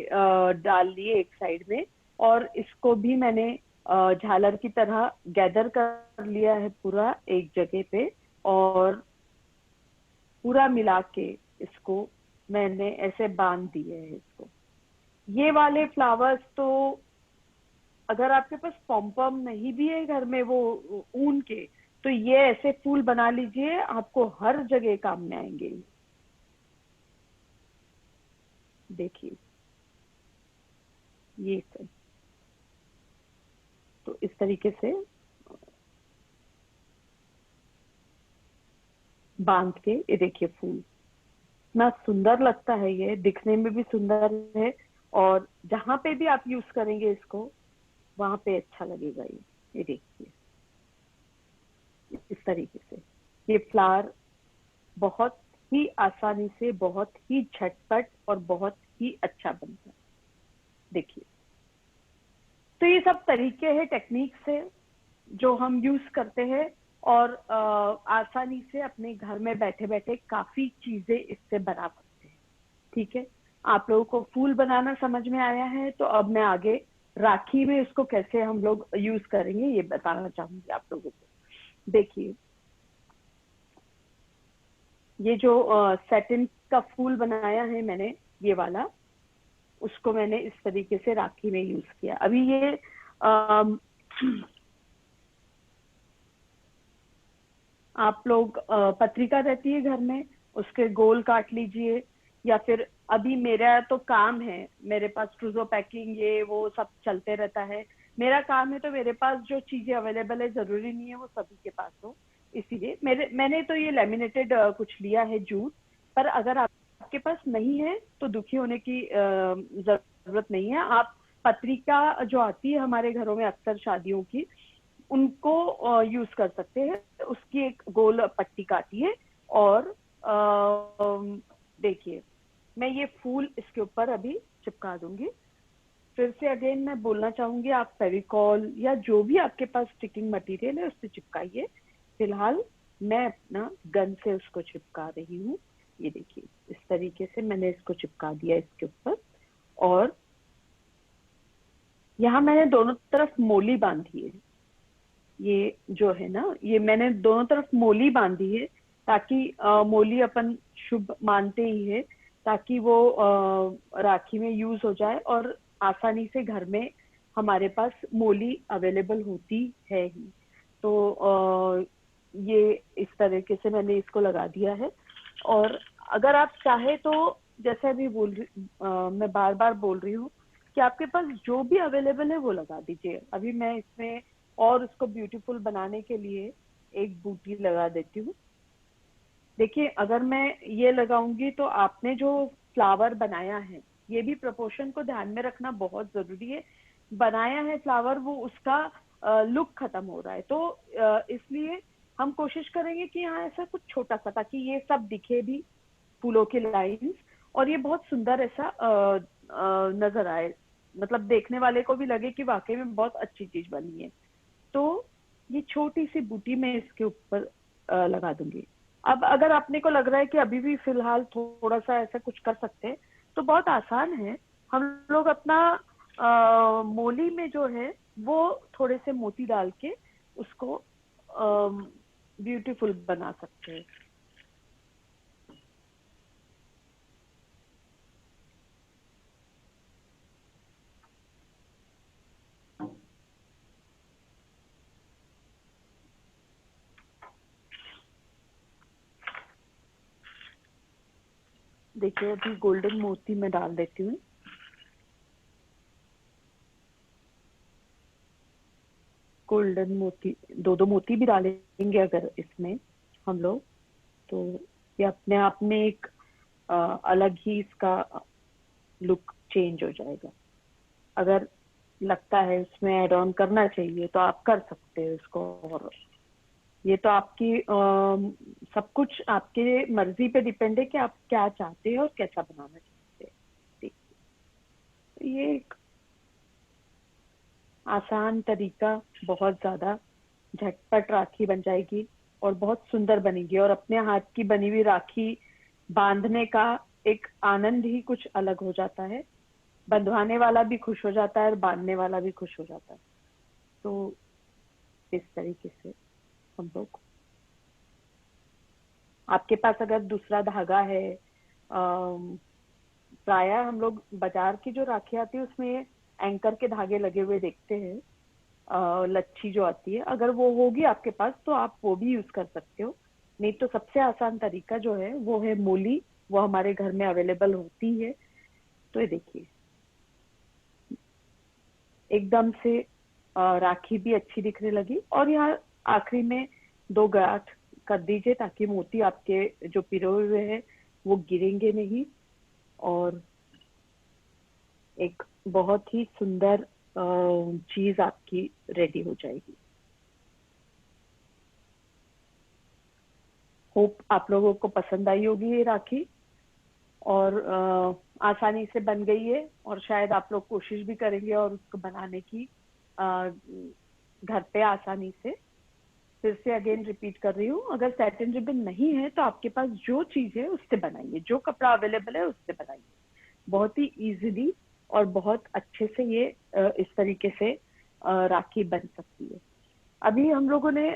डाल लिए एक साइड में, और इसको भी मैंने झालर की तरह गैदर कर लिया है पूरा एक जगह पे, और पूरा मिला के इसको मैंने ऐसे बांध दिए है इसको। ये वाले फ्लावर्स तो अगर आपके पास पॉम नहीं भी है घर में वो ऊन के, तो ये ऐसे फूल बना लीजिए, आपको हर जगह काम में आएंगे। देखिए ये सब, तो इस तरीके से बांध के ये देखिए फूल इतना सुंदर लगता है, ये दिखने में भी सुंदर है, और जहां पे भी आप यूज करेंगे इसको वहां पे अच्छा लगेगा। ये देखिए इस तरीके से ये फ्लावर बहुत ही आसानी से, बहुत ही झटपट और बहुत ही अच्छा बनता है। देखिए, तो ये सब तरीके हैं, टेक्निक्स है जो हम यूज करते हैं, और आसानी से अपने घर में बैठे बैठे काफी चीजें इससे बना सकते हैं। ठीक है, आप लोगों को फूल बनाना समझ में आया है, तो अब मैं आगे राखी में इसको कैसे हम लोग यूज करेंगे ये बताना चाहूंगी आप लोगों को। देखिए, ये जो सैटिन का फूल बनाया है मैंने, ये वाला, उसको मैंने इस तरीके से राखी में यूज किया। अभी ये आप लोग पत्रिका रहती है घर में, उसके गोल काट लीजिए, या फिर अभी मेरा तो काम है, मेरे पास ट्रूजो पैकिंग ये वो सब चलते रहता है, मेरा काम है, तो मेरे पास जो चीजें अवेलेबल है जरूरी नहीं है वो सभी के पास हो, इसीलिए मैंने तो ये लेमिनेटेड कुछ लिया है जूट। पर अगर आपके पास नहीं है तो दुखी होने की जरूरत नहीं है। आप पत्रिका जो आती है हमारे घरों में अक्सर शादियों की, उनको यूज कर सकते हैं। उसकी एक गोल पट्टी काटिए, और देखिए मैं ये फूल इसके ऊपर अभी चिपका दूंगी। फिर से अगेन मैं बोलना चाहूंगी, आप फेविकॉल या जो भी आपके पास स्टिकिंग मटेरियल है उससे चिपकाइए। फिलहाल मैं अपना गन से उसको चिपका रही हूँ। ये देखिए इस तरीके से मैंने इसको चिपका दिया इसके ऊपर, और यहाँ मैंने दोनों तरफ मोली बांधी है। ये जो है ना, ये मैंने दोनों तरफ मोली बांधी है, ताकि मोली अपन शुभ मानते ही है, ताकि वो राखी में यूज हो जाए, और आसानी से घर में हमारे पास मोली अवेलेबल होती है ही। तो ये इस तरीके से मैंने इसको लगा दिया है। और अगर आप चाहे तो, जैसे अभी मैं बार बार बोल रही हूँ कि आपके पास जो भी अवेलेबल है वो लगा दीजिए। अभी मैं इसमें और उसको ब्यूटीफुल बनाने के लिए एक बूटी लगा देती हूँ। देखिए, अगर मैं ये लगाऊंगी तो आपने जो फ्लावर बनाया है, ये भी प्रोपोर्शन को ध्यान में रखना बहुत जरूरी है। बनाया है फ्लावर, वो उसका लुक खत्म हो रहा है, तो इसलिए हम कोशिश करेंगे कि यहाँ ऐसा कुछ छोटा सा, ताकि ये सब दिखे भी, फूलों की लाइंस, और ये बहुत सुंदर ऐसा नजर आए, मतलब देखने वाले को भी लगे कि वाकई में बहुत अच्छी चीज बनी है। तो ये छोटी सी बूटी मैं इसके ऊपर लगा दूंगी। अब अगर आपने को लग रहा है कि अभी भी फिलहाल थोड़ा सा ऐसा कुछ कर सकते हैं, तो बहुत आसान है। हम लोग अपना मोली में जो है वो थोड़े से मोती डाल के उसको ब्यूटीफुल बना सकते हैं। देखिए, अभी गोल्डन मोती मैं डाल देती हूँ। गोल्डन मोती, दो मोती भी डालेंगे अगर इसमें हम लोग, तो ये अपने आप में एक अलग ही इसका लुक चेंज हो जाएगा। अगर लगता है इसमें ऐड ऑन करना चाहिए तो आप कर सकते हो इसको, और ये तो आपकी सब कुछ आपके मर्जी पे डिपेंड है कि आप क्या चाहते हैं और कैसा बनाना चाहते हैं। ठीक, तो ये एक आसान तरीका, बहुत ज्यादा झटपट राखी बन जाएगी और बहुत सुंदर बनेगी। और अपने हाथ की बनी हुई राखी बांधने का एक आनंद ही कुछ अलग हो जाता है। बंधवाने वाला भी खुश हो जाता है और बांधने वाला भी खुश हो जाता है। तो इस तरीके से हम लोग, आपके पास अगर दूसरा धागा है, प्राय हम लोग बाजार की जो राखी आती है उसमें एंकर के धागे लगे हुए देखते हैं, लच्छी जो आती है, अगर वो होगी आपके पास तो आप वो भी यूज कर सकते हो। नहीं तो सबसे आसान तरीका जो है वो है मोली, वो हमारे घर में अवेलेबल होती है। तो ये देखिए, एकदम से राखी भी अच्छी दिखने लगी। और यहाँ आखिरी में 2 गांठ कर दीजिए ताकि मोती आपके जो पिरोए हुए हैं वो गिरेंगे नहीं, और एक बहुत ही सुंदर चीज आपकी रेडी हो जाएगी। होप आप लोगों को पसंद आई होगी ये राखी, और आसानी से बन गई है, और शायद आप लोग कोशिश भी करेंगे और उसको बनाने की घर पे आसानी से। फिर से अगेन रिपीट कर रही हूँ, अगर सैटिन रिबन नहीं है तो आपके पास जो चीज है उससे बनाइए, जो कपड़ा अवेलेबल है उससे बनाइए। बहुत ही इजीली और बहुत अच्छे से ये इस तरीके से राखी बन सकती है। अभी हम लोगों ने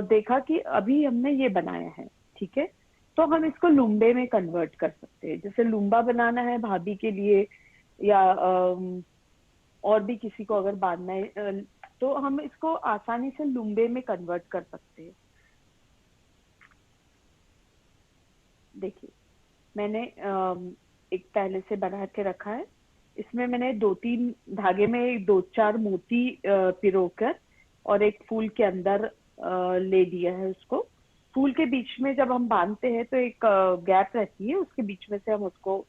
देखा कि अभी हमने ये बनाया है, ठीक है, तो हम इसको लुम्बे में कन्वर्ट कर सकते हैं। जैसे लुम्बा बनाना है भाभी के लिए, या और भी किसी को अगर बांधना है, तो हम इसको आसानी से लुम्बे में कन्वर्ट कर सकते हैं। देखिए, मैंने एक पहले से बना के रखा है। इसमें मैंने 2-3 धागे में 2-4 मोती पिरोकर और एक फूल के अंदर ले दिया है उसको। फूल के बीच में जब हम बांधते हैं तो एक गैप रहती है, उसके बीच में से हम उसको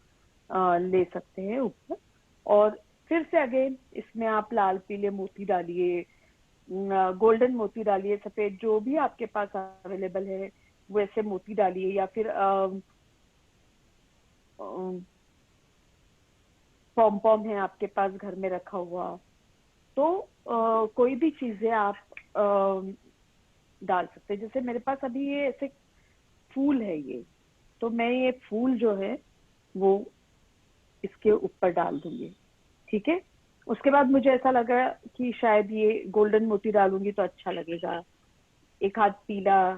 ले सकते हैं ऊपर। और फिर से अगेन इसमें आप लाल पीले मोती डालिए, गोल्डन मोती डालिए, सफेद जो भी आपके पास अवेलेबल है वैसे मोती डालिए, या फिर पॉम पॉम है आपके पास घर में रखा हुआ, तो कोई भी चीजें आप डाल सकते हैं। जैसे मेरे पास अभी ये ऐसे फूल है ये, तो मैं ये फूल जो है वो इसके ऊपर डाल दूंगी, ठीक है। उसके बाद मुझे ऐसा लगा कि शायद ये गोल्डन मोती डालूंगी तो अच्छा लगेगा, एक हाथ पीला,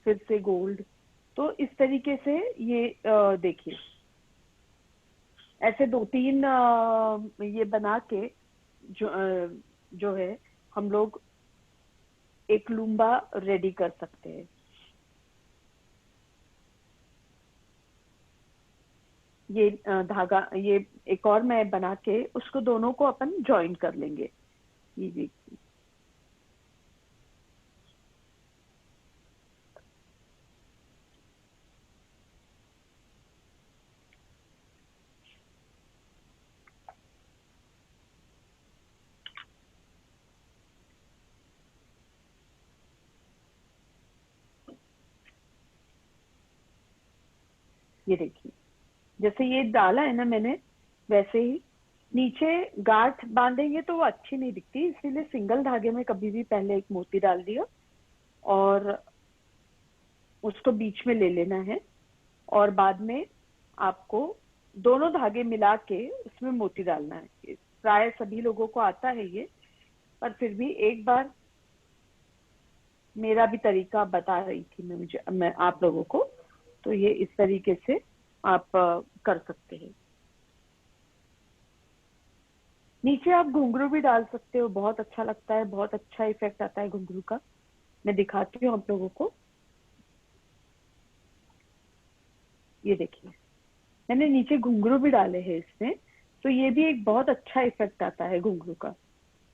फिर से गोल्ड। तो इस तरीके से ये देखिए, ऐसे 2-3 ये बना के जो है हम लोग एक लुम्बा रेडी कर सकते हैं। ये धागा, ये एक और मैं बना के उसको दोनों को अपन ज्वाइन कर लेंगे। ये देखिए, ये देखिए जैसे ये डाला है ना मैंने, वैसे ही नीचे गांठ बांधेंगे तो वो अच्छी नहीं दिखती, इसीलिए सिंगल धागे में कभी भी पहले एक मोती डाल दिया और उसको बीच में ले लेना है, और बाद में आपको दोनों धागे मिला के उसमें मोती डालना है। प्राय सभी लोगों को आता है ये, पर फिर भी एक बार मेरा भी तरीका बता रही थी मैं आप लोगों को, तो ये इस तरीके से आप कर सकते हैं। नीचे आप घुंघरू भी डाल सकते हो, बहुत अच्छा लगता है, बहुत अच्छा इफेक्ट आता है घुंघरू का। मैं दिखाती हूँ आप लोगों को। ये देखिए मैंने नीचे घुंघरू भी डाले हैं इसमें, तो ये भी एक बहुत अच्छा इफेक्ट आता है घुंघरू का।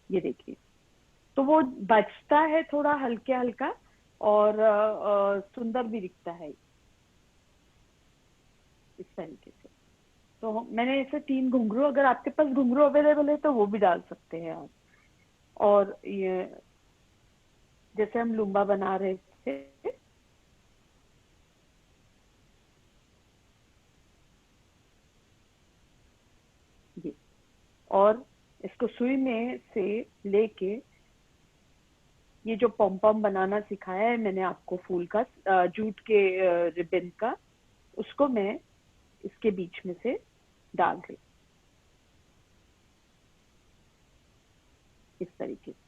ये देखिए, तो वो बचता है थोड़ा हल्के हल्का और सुंदर भी दिखता है इस तरीके से। तो मैंने ऐसे 3 घुंघरू, अगर आपके पास घुंघरू अवेलेबल है तो वो भी डाल सकते हैं आप। और ये जैसे हम लुम्बा बना रहे थे, ये, और इसको सुई में से लेके ये जो पॉम पॉम बनाना सिखाया है मैंने आपको फूल का, जूट के रिबन का, उसको मैं इसके बीच में से डाल रही इस तरीके से।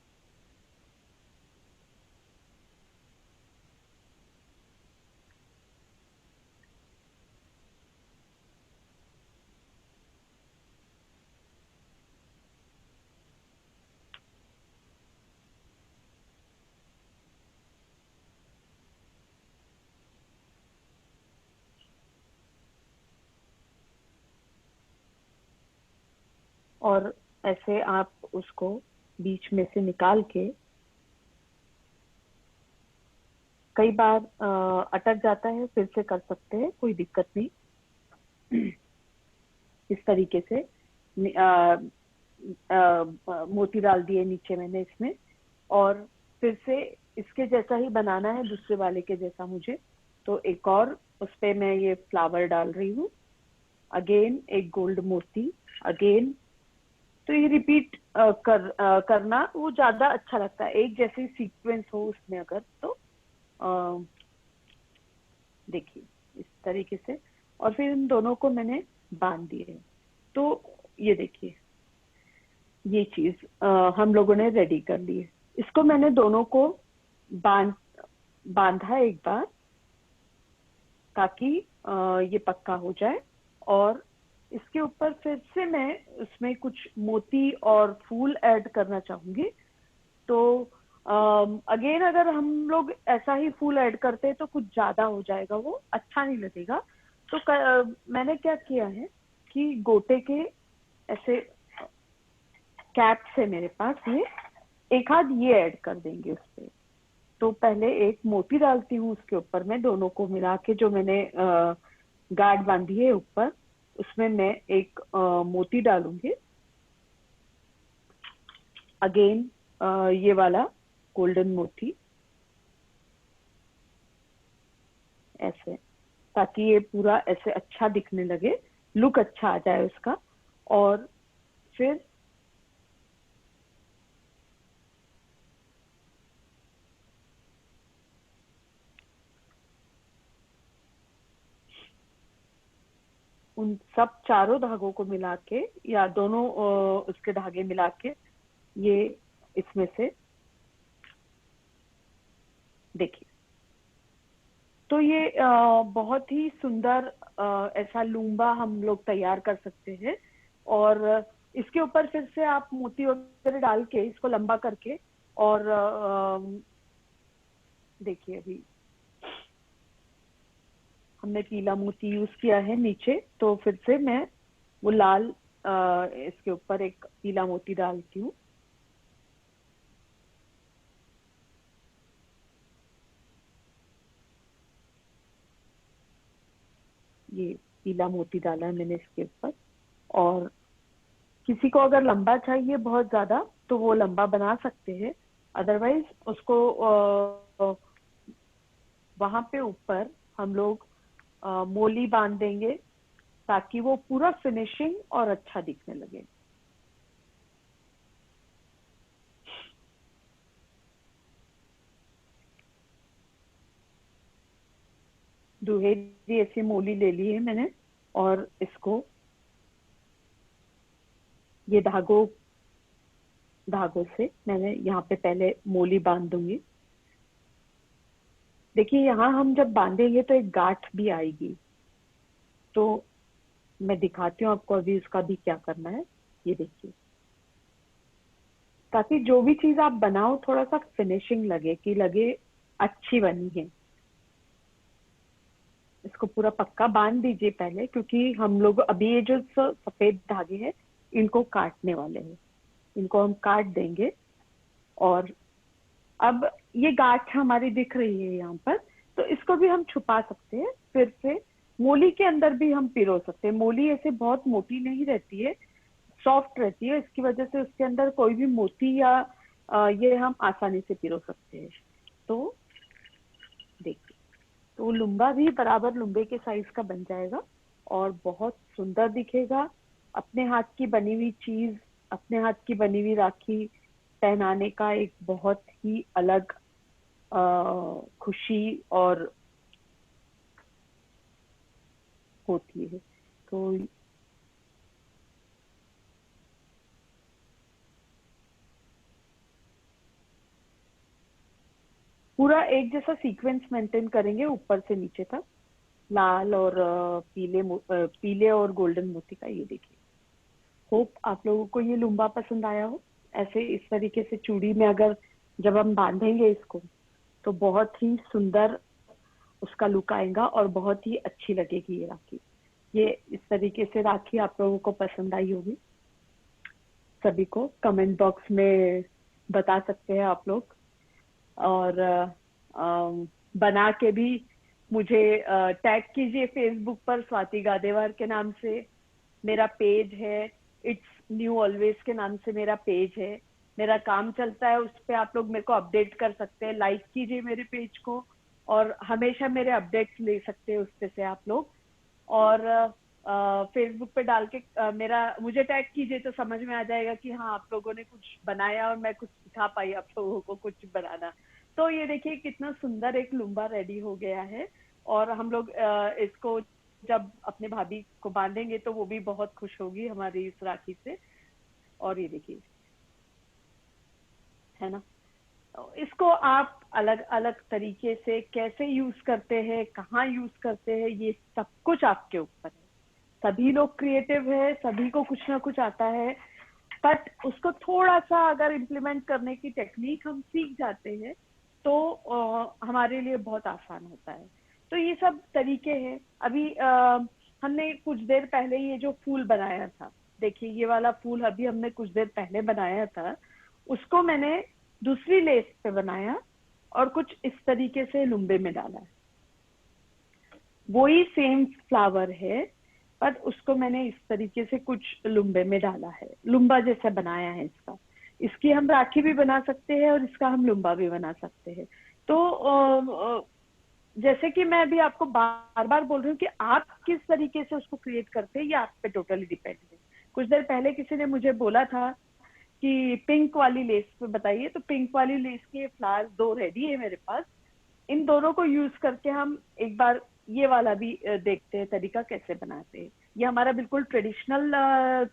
और ऐसे आप उसको बीच में से निकाल के, कई बार अटक जाता है, फिर से कर सकते हैं, कोई दिक्कत नहीं। इस तरीके से मोती डाल दिए नीचे मैंने इसमें, और फिर से इसके जैसा ही बनाना है, दूसरे वाले के जैसा मुझे। तो एक और उस पे मैं ये फ्लावर डाल रही हूँ, अगेन एक गोल्ड मोती, अगेन। तो ये रिपीट करना वो ज्यादा अच्छा लगता है, एक जैसे सीक्वेंस हो उसमें अगर, तो देखिए इस तरीके से। और फिर इन दोनों को मैंने बांध दिए। तो ये देखिए, ये चीज हम लोगों ने रेडी कर ली है। इसको मैंने दोनों को बांधा एक बार, ताकि ये पक्का हो जाए। और इसके ऊपर फिर से मैं उसमें कुछ मोती और फूल ऐड करना चाहूंगी। तो अगेन अगर हम लोग ऐसा ही फूल ऐड करते हैं तो कुछ ज्यादा हो जाएगा, वो अच्छा नहीं लगेगा। तो मैंने क्या किया है कि गोटे के ऐसे कैप से मेरे पास ये एक आध ये ऐड कर देंगे उस पे। तो पहले एक मोती डालती हूँ उसके ऊपर, मैं दोनों को मिला के जो मैंने गार्ड बांधी है ऊपर, उसमें मैं एक मोती डालूंगी, अगेन ये वाला गोल्डन मोती, ऐसे, ताकि ये पूरा ऐसे अच्छा दिखने लगे, लुक अच्छा आ जाए उसका। और फिर उन सब चारों धागों को मिला के, या दोनों उसके धागे मिला के, ये इसमें से देखिए। तो ये बहुत ही सुंदर ऐसा लूम्बा हम लोग तैयार कर सकते हैं। और इसके ऊपर फिर से आप मोती वगैरह डाल के इसको लंबा करके, और देखिए अभी हमने पीला मोती यूज किया है नीचे, तो फिर से मैं वो लाल इसके ऊपर एक पीला मोती डालती हूँ। ये पीला मोती डाला है मैंने इसके ऊपर। और किसी को अगर लंबा चाहिए बहुत ज्यादा तो वो लंबा बना सकते हैं, अदरवाइज उसको वहां पे ऊपर हम लोग मोली बांध देंगे ताकि वो पूरा फिनिशिंग और अच्छा दिखने लगे। दुहेरी ऐसी मोली ले ली है मैंने, और इसको ये धागों से मैंने यहाँ पे पहले मोली बांध दूंगी। देखिए यहाँ हम जब बांधेंगे तो एक गांठ भी आएगी, तो मैं दिखाती हूँ आपको अभी इसका भी क्या करना है। ये देखिए, ताकि जो भी चीज आप बनाओ थोड़ा सा फिनिशिंग लगे, कि लगे अच्छी बनी है। इसको पूरा पक्का बांध दीजिए पहले, क्योंकि हम लोग अभी ये जो सफेद धागे हैं इनको काटने वाले हैं, इनको हम काट देंगे। और अब ये गांठ हमारी दिख रही है यहाँ पर, तो इसको भी हम छुपा सकते हैं। फिर से मोली के अंदर भी हम पिरो सकते हैं। मोली ऐसे बहुत मोटी नहीं रहती है, सॉफ्ट रहती है, इसकी वजह से उसके अंदर कोई भी मोती या ये हम आसानी से पिरो सकते हैं। तो देखिए, तो लुम्बा भी बराबर लुम्बे के साइज का बन जाएगा और बहुत सुंदर दिखेगा। अपने हाथ की बनी हुई चीज, अपने हाथ की बनी हुई राखी पहनाने का एक बहुत ही अलग खुशी और होती है। तो पूरा एक जैसा सीक्वेंस मेंटेन करेंगे ऊपर से नीचे तक, लाल और पीले और गोल्डन मोती का। ये देखिए, होप आप लोगों को ये लुम्बा पसंद आया हो। ऐसे इस तरीके से चूड़ी में अगर जब हम बांधेंगे इसको तो बहुत ही सुंदर उसका लुक आएगा और बहुत ही अच्छी लगेगी ये राखी। ये इस तरीके से राखी आप लोगों को पसंद आई होगी। सभी को कमेंट बॉक्स में बता सकते हैं आप लोग, और बना के भी मुझे टैग कीजिए फेसबुक पर स्वाति गादेवार के नाम से। मेरा पेज है इट्स न्यू ऑलवेज के नाम से मेरा पेज है। मेरा काम चलता है, उस पे आप लोग मेरे को अपडेट कर सकते हैं। लाइक कीजिए मेरे पेज को और हमेशा मेरे अपडेट्स ले सकते हैं उस पे से आप लोग। और फेसबुक पे डाल के मुझे टैग कीजिए तो समझ में आ जाएगा कि हाँ आप लोगों ने कुछ बनाया और मैं कुछ सिखा पाई आप लोगों को कुछ बनाना। तो ये देखिए कितना सुंदर एक लुम्बा रेडी हो गया है। और हम लोग इसको जब अपने भाभी को बांधेंगे तो वो भी बहुत खुश होगी हमारी इस राखी से। और ये देखिए, है ना, इसको आप अलग अलग तरीके से कैसे यूज करते हैं, कहाँ यूज करते हैं, ये सब कुछ आपके ऊपर है। सभी लोग क्रिएटिव है, सभी को कुछ ना कुछ आता है, बट उसको थोड़ा सा अगर इम्प्लीमेंट करने की टेक्निक हम सीख जाते हैं तो हमारे लिए बहुत आसान होता है। तो ये सब तरीके हैं। अभी हमने कुछ देर पहले ये जो फूल बनाया था, देखिए ये वाला फूल अभी हमने कुछ देर पहले बनाया था, उसको मैंने दूसरी लेस पे बनाया और कुछ इस तरीके से लुम्बे में डाला है। वही सेम फ्लावर है पर उसको मैंने इस तरीके से कुछ लुम्बे में डाला है, लुम्बा जैसा बनाया है इसका। इसकी हम राखी भी बना सकते हैं और इसका हम लुम्बा भी बना सकते हैं। तो जैसे कि मैं अभी आपको बार बार बोल रही हूँ कि आप किस तरीके से उसको क्रिएट करते हैं ये आप पे टोटली डिपेंड है। कुछ देर पहले किसी ने मुझे बोला था कि पिंक वाली लेस पे बताइए, तो पिंक वाली लेस के फ्लावर्स 2 रेडी है मेरे पास। इन दोनों को यूज करके हम एक बार ये वाला भी देखते हैं तरीका कैसे बनाते हैं। ये हमारा बिल्कुल ट्रेडिशनल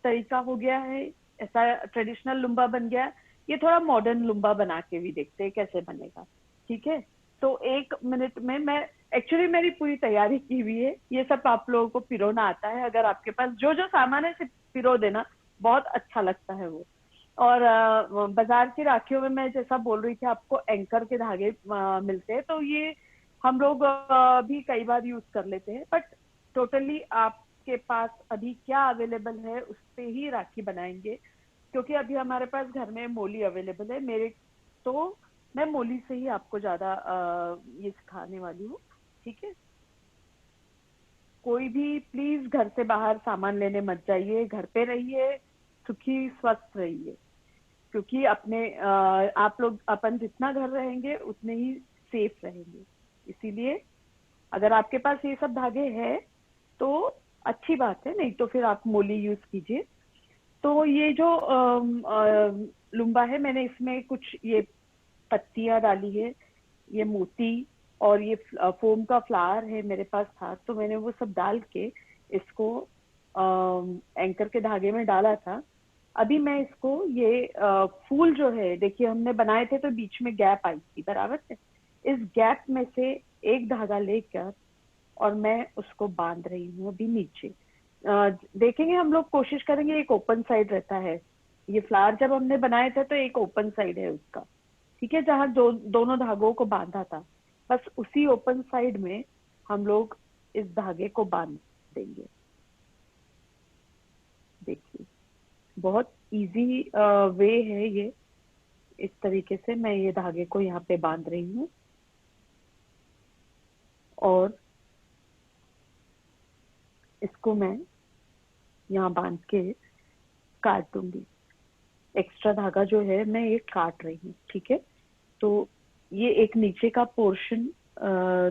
तरीका हो गया है, ऐसा ट्रेडिशनल लुम्बा बन गया। ये थोड़ा मॉडर्न लुम्बा बना के भी देखते हैं कैसे बनेगा, ठीक है। तो 1 मिनट में मैं एक्चुअली मेरी पूरी तैयारी की हुई है। ये सब आप लोगों को पिरोना आता है, अगर आपके पास जो जो सामान है सिर्फ पिरो देना, बहुत अच्छा लगता है वो। और बाजार की राखियों में मैं जैसा बोल रही थी आपको एंकर के धागे मिलते हैं, तो ये हम लोग भी कई बार यूज कर लेते हैं, बट टोटली आपके पास अभी क्या अवेलेबल है उस पे ही राखी बनाएंगे, क्योंकि अभी हमारे पास घर में मोली अवेलेबल है मेरे, तो मैं मोली से ही आपको ज्यादा ये सिखाने वाली हूँ। ठीक है, कोई भी प्लीज घर से बाहर सामान लेने मत जाइए, घर पे रहिए, सुखी स्वस्थ रहिए, क्योंकि अपने आप लोग अपन जितना घर रहेंगे उतने ही सेफ रहेंगे। इसीलिए अगर आपके पास ये सब धागे हैं तो अच्छी बात है, नहीं तो फिर आप मोली यूज कीजिए। तो ये जो लुम्बा है, मैंने इसमें कुछ ये पत्तियां डाली है, ये मोती, और ये फोम का फ्लावर है मेरे पास था, तो मैंने वो सब डाल के इसको एंकर के धागे में डाला था। अभी मैं इसको ये फूल जो है, देखिए हमने बनाए थे तो बीच में गैप आई थी बराबर से, इस गैप में से एक धागा लेकर और मैं उसको बांध रही हूँ अभी नीचे। देखेंगे हम लोग, कोशिश करेंगे एक ओपन साइड रहता है, ये फ्लावर जब हमने बनाए थे तो एक ओपन साइड है उसका, ठीक है, जहाँ दोनों धागों को बांधा था, बस उसी ओपन साइड में हम लोग इस धागे को बांध देंगे। देखिए बहुत इजी वे है ये, इस तरीके से मैं ये धागे को यहाँ पे बांध रही हूँ और इसको मैं यहाँ बांध के काट दूंगी। एक्स्ट्रा धागा जो है मैं ये काट रही हूँ, ठीक है। तो ये एक नीचे का पोर्शन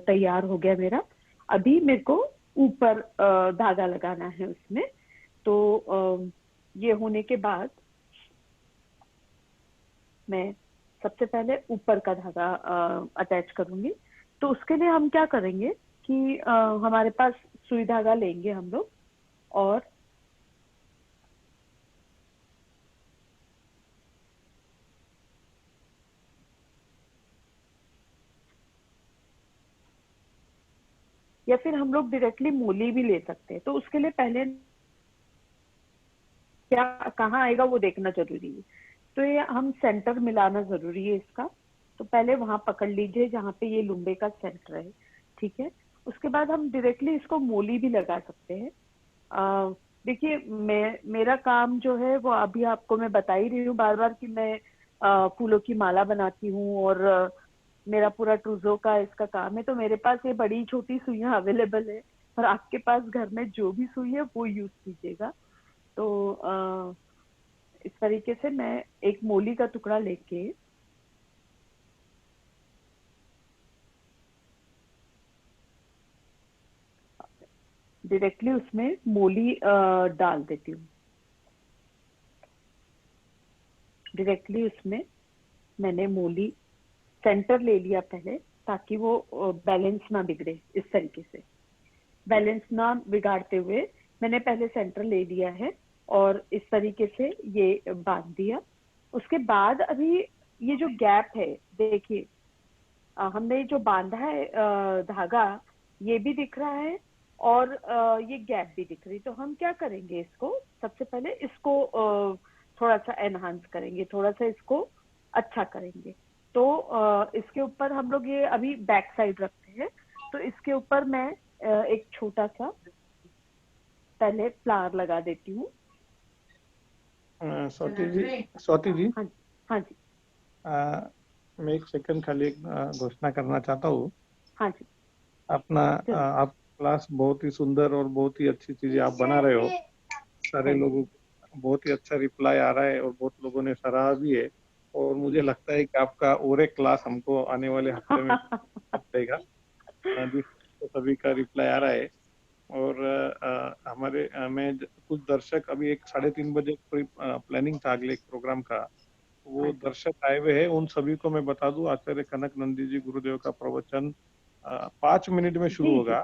तैयार हो गया मेरा। अभी मेरे को ऊपर धागा लगाना है उसमें। तो ये होने के बाद मैं सबसे पहले ऊपर का धागा अटैच करूंगी। तो उसके लिए हम क्या करेंगे कि हमारे पास सुई धागा लेंगे हम लोग और या फिर हम लोग डायरेक्टली मोली भी ले सकते हैं। तो उसके लिए पहले क्या कहाँ आएगा वो देखना जरूरी है। तो ये हम सेंटर मिलाना जरूरी है इसका। तो पहले वहां पकड़ लीजिए जहाँ पे ये लुम्बे का सेंटर है, ठीक है। उसके बाद हम डायरेक्टली इसको मोली भी लगा सकते हैं। देखिए मेरा काम जो है वो अभी आपको मैं बता ही रही हूँ बार बार कि मैं फूलों की माला बनाती हूँ और मेरा पूरा ट्रूजो का इसका काम है। तो मेरे पास ये बड़ी छोटी सुइयां अवेलेबल है, पर आपके पास घर में जो भी सुई है वो यूज कीजिएगा। तो इस तरीके से मैं एक मोली का टुकड़ा लेके डायरेक्टली उसमें मोली डाल देती हूँ। डायरेक्टली उसमें मैंने मोली सेंटर ले लिया पहले, ताकि वो बैलेंस ना बिगड़े। इस तरीके से बैलेंस ना बिगाड़ते हुए मैंने पहले सेंटर ले लिया है और इस तरीके से ये बांध दिया। उसके बाद अभी ये जो गैप है, देखिए हमने जो बांधा है धागा, ये भी दिख रहा है और ये गैप भी दिख रही। तो हम क्या करेंगे, इसको सबसे पहले इसको थोड़ा सा एनहांस करेंगे, थोड़ा सा इसको अच्छा करेंगे। तो इसके ऊपर हम लोग ये अभी बैक साइड रखते हैं। तो इसके ऊपर मैं एक छोटा सा पहले फ्लावर लगा देती हूँ। स्वाति जी हाँ जी, हाँ जी, मैं एक सेकंड खाली एक घोषणा करना चाहता हूँ। हाँ जी। अपना आप क्लास बहुत ही सुंदर और बहुत ही अच्छी चीजें आप बना रहे हो। सारे लोगों को बहुत ही अच्छा रिप्लाई आ रहा है और बहुत लोगों ने सराहा भी है। और मुझे लगता है कि आपका और एक क्लास हमको आने वाले हफ्ते में देगा, जिसको सभी का रिप्लाई आ रहा है। और हमारे मैं कुछ दर्शक अभी 3:30 बजे प्लानिंग था अगले प्रोग्राम का, वो दर्शक आए हुए हैं। उन सभी को मैं बता दूं, आचार्य कनक नंदी जी गुरुदेव का प्रवचन 5 मिनट में शुरू होगा।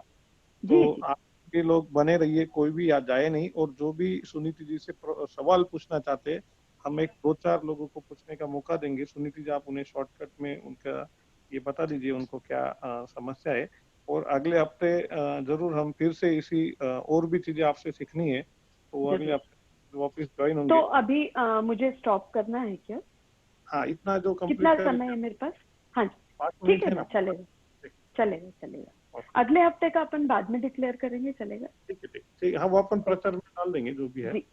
तो आप भी लोग बने रहिए, कोई भी याद जाए नहीं। और जो भी सुनीति जी से सवाल पूछना चाहते हैं, हम एक 2-4 लोगों को पूछने का मौका देंगे। सुनीति जी आप उन्हें शॉर्टकट में उनका ये बता दीजिए उनको क्या समस्या है। और अगले हफ्ते जरूर हम फिर से इसी और भी चीजें आपसे सीखनी है, तो वो अगले हफ्ते वापस ज्वाइन होंगे। तो अभी मुझे स्टॉप करना है क्या? हाँ, इतना जो कितना समय है मेरे पास? हाँ जी, ठीक है ना, चलेगा चलेगा चलेगा। अगले हफ्ते का अपन बाद में डिक्लेयर करेंगे, चलेगा? ठीक है, हाँ वो अपन प्रचार में डाल देंगे जो भी है। जी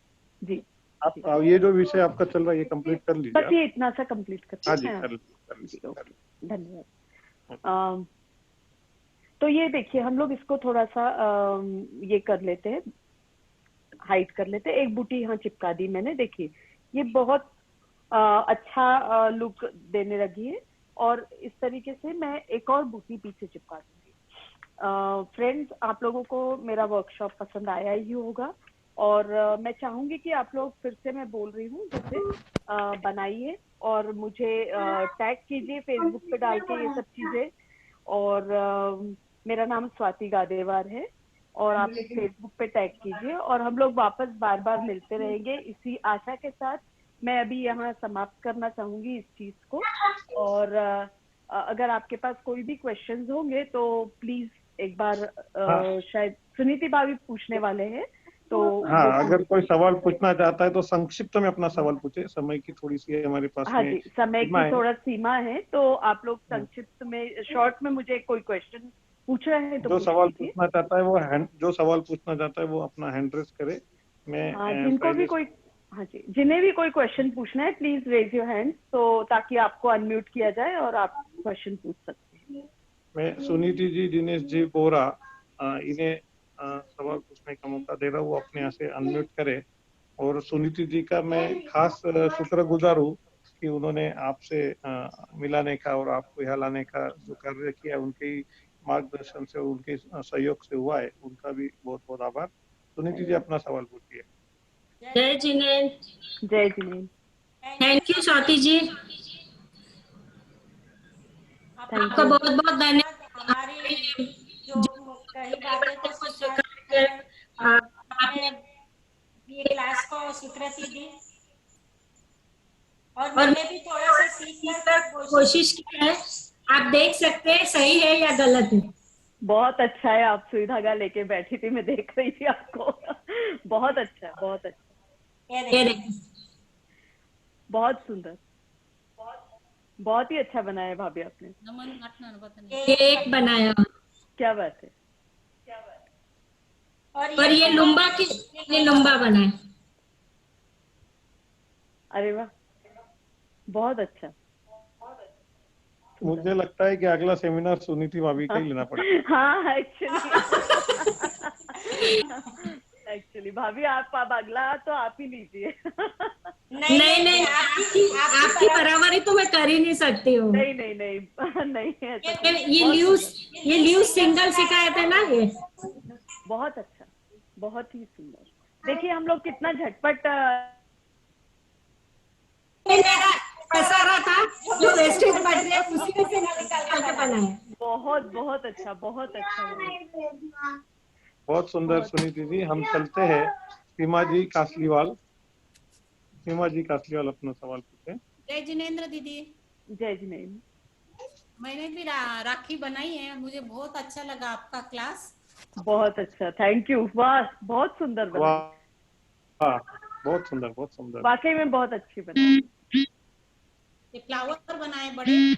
जी। आप ये जो विषय आपका चल रहा है ये कंप्लीट कर लीजिए। बस ये इतना सा कंप्लीट करते हाँ हैं। जी, कर लीजिए। धन्यवाद। तो ये देखिए, हम लोग इसको थोड़ा सा ये कर लेते हैं, हाइड कर लेते हैं। एक बूटी यहाँ चिपका दी मैंने, देखिए ये बहुत अच्छा लुक देने लगी है। और इस तरीके से मैं एक और बूटी पीछे चिपका दूंगी। फ्रेंड्स, आप लोगों को मेरा वर्कशॉप पसंद आया ही होगा, और मैं चाहूंगी कि आप लोग, फिर से मैं बोल रही हूँ, जैसे बनाइए और मुझे टैग कीजिए फेसबुक पे डाल के ये सब चीजें। और मेरा नाम स्वाति गादेवार है, और आप फेसबुक पे टैग कीजिए, और हम लोग वापस बार बार मिलते रहेंगे। इसी आशा के साथ मैं अभी यहाँ समाप्त करना चाहूंगी इस चीज को। और अगर आपके पास कोई भी क्वेश्चंस होंगे तो प्लीज एक बार शायद सुनीति भाभी पूछने वाले हैं, तो हाँ, अगर कोई सवाल पूछना चाहता है तो संक्षिप्त में अपना सवाल पूछे, समय की थोड़ी सी हमारे पास हाँ में जी, समय की थोड़ा सीमा है, तो आप लोग संक्षिप्त में, शॉर्ट में मुझे कोई क्वेश्चन पूछ रहे हैं तो जो सवाल पूछना चाहता है वो अपना हैंड रेस करे। मैं जिनको भी कोई, हाँ जी, जिन्हें भी कोई क्वेश्चन पूछना है प्लीज रेज योर हैंड, तो ताकि आपको अनम्यूट किया जाए और आप क्वेश्चन पूछ सकते हैं। मैं सुनीति जी, दिनेश जी, बोरा, इन्हें सवाल पूछने का मौका दे रहा हूँ, वो अपने यहाँ से अनम्यूट करे। और सुनीति जी का मैं खास शुक्रगुजार हूँ कि उन्होंने आपसे मिलाने का और आपको यहाँ लाने का जो कार्य किया, उनके मार्गदर्शन से, उनके सहयोग से हुआ है। उनका भी बहुत बहुत आभार। सुनीति जी, अपना सवाल पूछिए। जय जिनेन्द्र। जय जिनेन्द्र। थैंक यू स्वाति जी, आपका बहुत बहुत धन्यवाद। हमारी जो कई बातें को स्वीकार आपने ये क्लास को स्वीकृति दी, और मैंने भी थोड़ा सा सीख कर कोशिश की है। आप देख सकते हैं सही है या गलत है। बहुत अच्छा है, आप सुई धागा लेके बैठी थी, मैं देख रही थी आपको। बहुत अच्छा, बहुत अच्छा, बहुत सुंदर, बहुत ही अच्छा बनाया भाभी आपने। एक बनाया, क्या बात है। और ये लुम्बा बनाया। अरे वाह, बहुत अच्छा। मुझे लगता है कि अगला सेमिनार सुनीति भाभी का ही लेना पड़ेगा। हाँ, एक्चुअली भाभी आप अब अगला तो आप ही लीजिए। नहीं, आपकी बराबरी तो मैं कर ही नहीं सकती हूँ। नहीं, ये ल्यूज सिंगल सिखाए थे ना, ये बहुत अच्छा, बहुत ही सुंदर। देखिए हम लोग कितना झटपट मेरा पैसा रहा था जो वेस्टेज मटेरियल उसी में से निकाल के बनाया। बहुत बहुत अच्छा, बहुत अच्छा, बहुत सुंदर। सुनीति जी, हम चलते हैं सीमा जी कासलीवाल। सीमा जी कासलीवाल, अपना सवाल पूछे। जय जिनेन्द्र दीदी। जय जिनेन्द्र। मैंने भी राखी बनाई है, मुझे बहुत अच्छा लगा आपका क्लास। बहुत अच्छा, थैंक यू। वाह, बहुत सुंदर बना। वाह, बहुत सुंदर, बहुत सुंदर, वाकई में बहुत अच्छी बनाई। ये फ्लावर बनाए बड़े,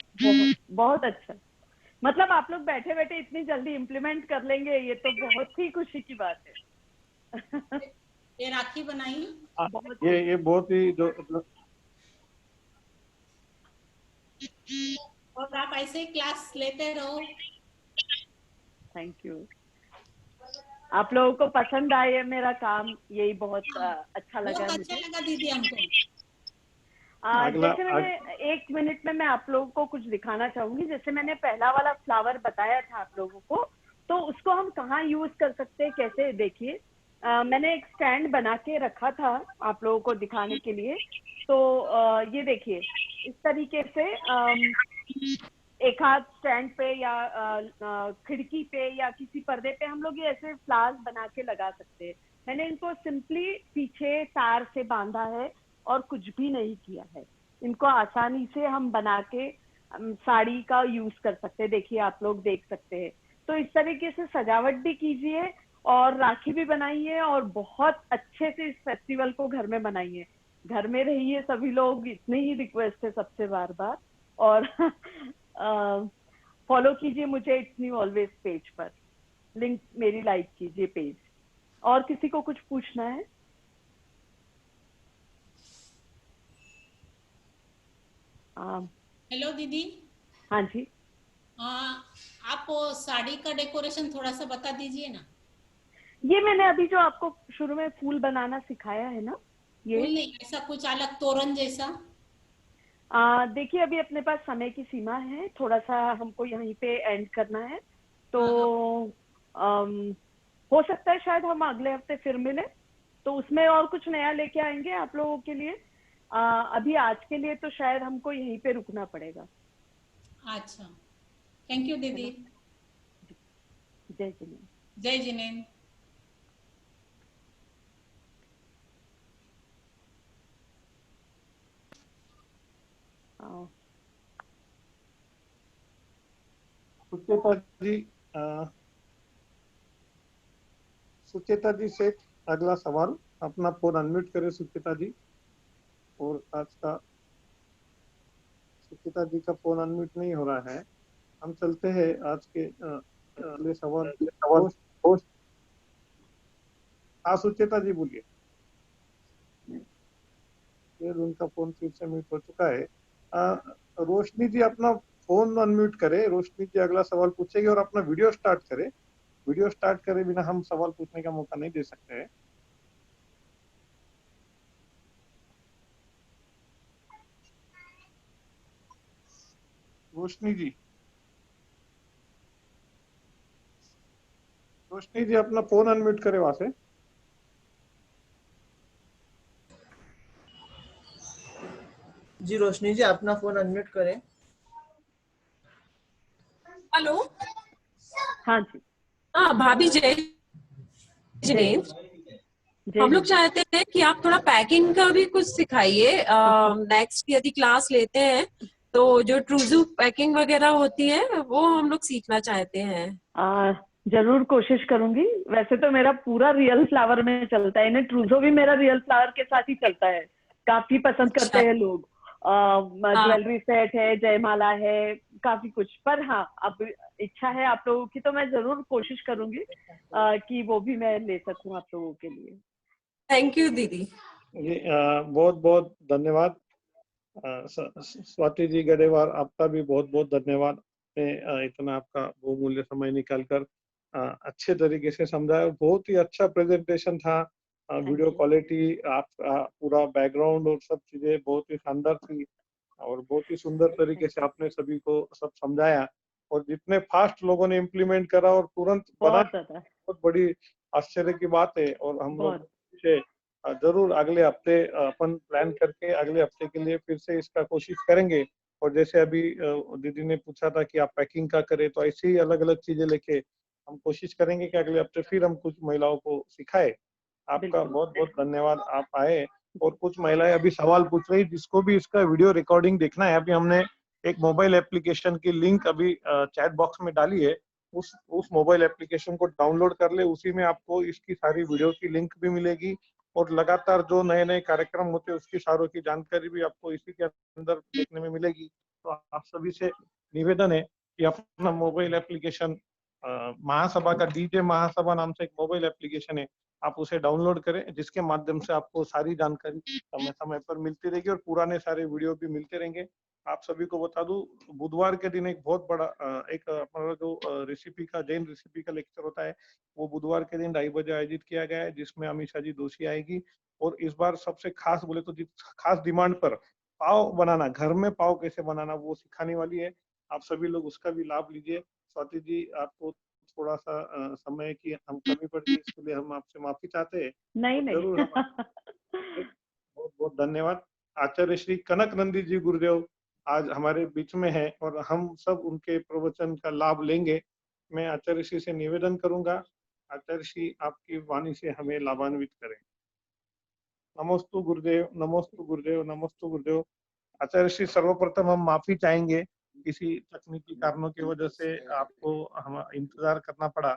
बहुत अच्छा। मतलब आप लोग बैठे बैठे इतनी जल्दी इम्प्लीमेंट कर लेंगे, ये तो बहुत ही खुशी की बात है। ये राखी बनाई, ये बहुत ही और आप ऐसे ही क्लास लेते रहो। Thank you. आप लोगों को पसंद आए मेरा काम, यही बहुत अच्छा लगा। बहुत अच्छा लगा दीदी हमको। जैसे मैंने 1 मिनट में मैं आप लोगों को कुछ दिखाना चाहूंगी। जैसे मैंने पहला वाला फ्लावर बताया था आप लोगों को, तो उसको हम कहाँ यूज कर सकते हैं, कैसे, देखिए मैंने एक स्टैंड बना के रखा था आप लोगों को दिखाने के लिए। तो ये देखिए, इस तरीके से एक हाथ स्टैंड पे या खिड़की पे या किसी पर्दे पे हम लोग ये ऐसे फ्लावर्स बना के लगा सकते हैं। मैंने इनको सिंपली पीछे तार से बांधा है और कुछ भी नहीं किया है। इनको आसानी से हम बना के साड़ी का यूज कर सकते हैं। देखिए आप लोग देख सकते हैं। तो इस तरीके से सजावट भी कीजिए और राखी भी बनाइए और बहुत अच्छे से इस फेस्टिवल को घर में बनाइए। घर में रहिए सभी लोग, इतनी ही रिक्वेस्ट है सबसे बार बार। और फॉलो कीजिए मुझे इट्स न्यू ऑलवेज पेज पर, लिंक मेरी लाइक कीजिए पेज। और किसी को कुछ पूछना है? हेलो दीदी। हाँ जी। आप वो साड़ी का डेकोरेशन थोड़ा सा बता दीजिए ना। ये मैंने अभी जो आपको शुरू में फूल बनाना सिखाया है ना, ये फूल नहीं, ऐसा कुछ अलग तोरण जैसा। देखिए अभी अपने पास समय की सीमा है, थोड़ा सा हमको यहीं पे एंड करना है, तो हो सकता है शायद हम अगले हफ्ते फिर मिले, तो उसमें और कुछ नया लेके आएंगे आप लोगों के लिए। अभी आज के लिए तो शायद हमको यहीं पे रुकना पड़ेगा। अच्छा, थैंक यू दीदी। जय जिनेंद्र। जय जिनेंद्र। सुचेता जी, सुचेता जी से अगला सवाल। अपना फोन अनम्यूट करें सुचेता जी। और आज का सुचेता जी का फोन अनम्यूट नहीं हो रहा है। हम चलते हैं आज के अगले सवाल। हाँ सुचेता जी बोलिए। फिर उनका फोन फिर से म्यूट हो चुका है। रोशनी जी अपना फोन अनम्यूट करे। रोशनी जी अगला सवाल पूछेगी और अपना वीडियो स्टार्ट करे। वीडियो स्टार्ट करे बिना हम सवाल पूछने का मौका नहीं दे सकते हैं। रोशनी जी, रोशनी जी अपना फोन अनम्यूट करे वहां से। जी रोशनी जी अपना फोन अनम्यूट करें। हेलो। हाँ जी। हाँ भाभी, जय जिनेंद्र। हम लोग चाहते हैं कि आप थोड़ा पैकिंग का भी कुछ सिखाइए। नेक्स्ट यदि क्लास लेते हैं तो जो ट्रूजो पैकिंग वगैरह होती है वो हम लोग सीखना चाहते हैं। जरूर कोशिश करूंगी। वैसे तो मेरा पूरा रियल फ्लावर में चलता है, इन्हें ट्रूजो भी मेरा रियल फ्लावर के साथ ही चलता है, काफी पसंद करते हैं लोग। ज्वेलरी सेट है, जयमाला है, काफी कुछ। पर हाँ, अब इच्छा है आप लोगों की तो मैं जरूर कोशिश करूंगी कि वो भी मैं ले सकूं आप लोगों के लिए। थैंक यू दीदी। बहुत बहुत धन्यवाद। स्वाति जी गडेवार, आपका भी बहुत बहुत धन्यवाद। इतना आपका बहुमूल्य समय निकालकर अच्छे तरीके से समझाया। बहुत ही अच्छा प्रेजेंटेशन था। वीडियो क्वालिटी, आप पूरा बैकग्राउंड और सब चीजें बहुत ही शानदार थी और बहुत ही सुंदर तरीके से आपने सभी को सब समझाया। और जितने फास्ट लोगों ने इम्प्लीमेंट करा और तुरंत बना, बहुत बड़ी आश्चर्य की बात है। और हम लोग जरूर अगले हफ्ते अपन प्लान करके अगले हफ्ते के लिए फिर से इसका कोशिश करेंगे। और जैसे अभी दीदी ने पूछा था कि आप पैकिंग का करें, तो ऐसे ही अलग अलग चीजें लेके हम कोशिश करेंगे कि अगले हफ्ते फिर हम कुछ महिलाओं को सिखाए। आपका बहुत बहुत धन्यवाद, आप आए। और कुछ महिलाएं अभी सवाल पूछ रही, जिसको भी इसका वीडियो रिकॉर्डिंग देखना है, अभी हमने एक मोबाइल एप्लीकेशन की लिंक अभी चैट बॉक्स में डाली है। उस मोबाइल एप्लीकेशन को डाउनलोड कर ले, उसी में आपको इसकी सारी वीडियो की लिंक भी मिलेगी और लगातार जो नए नए कार्यक्रम होते हैं उसकी सारों की जानकारी भी आपको इसी के अंदर देखने में मिलेगी। तो आप सभी से निवेदन है कि अपना मोबाइल एप्लीकेशन महासभा का डीजे महासभा नाम से एक मोबाइल एप्लीकेशन है, आप उसे डाउनलोड करें, जिसके माध्यम से आपको सारी जानकारी समय समय पर मिलती रहेगी और पुराने सारे वीडियो भी मिलते रहेंगे। आप सभी को बता दूं, बुधवार के दिन एक बहुत बड़ा एक हमारा जो रेसिपी का, जैन रेसिपी का लेक्चर होता है, वो बुधवार के दिन 2:30 बजे आयोजित किया गया है, जिसमें अमीषा जी दोषी आएगी। और इस बार सबसे खास बोले तो खास डिमांड पर पाव बनाना, घर में पाव कैसे बनाना, वो सिखाने वाली है। आप सभी लोग उसका भी लाभ लीजिए। स्वाति जी, आपको थोड़ा सा समय की हम कमी पड़ गई, इसके लिए हम आपसे माफी चाहते हैं। नहीं जरूर बहुत बहुत धन्यवाद। आचार्य श्री कनक नंदी जी गुरुदेव आज हमारे बीच में है और हम सब उनके प्रवचन का लाभ लेंगे। मैं आचार्य श्री से निवेदन करूंगा, आचार्य श्री आपकी वाणी से हमें लाभान्वित करें। नमोस्तु गुरुदेव, नमोस्तु गुरुदेव, नमोस्तु गुरुदेव। आचार्य श्री, सर्वप्रथम हम माफी चाहेंगे, किसी तकनीकी कारणों की वजह से आपको हम इंतजार करना पड़ा।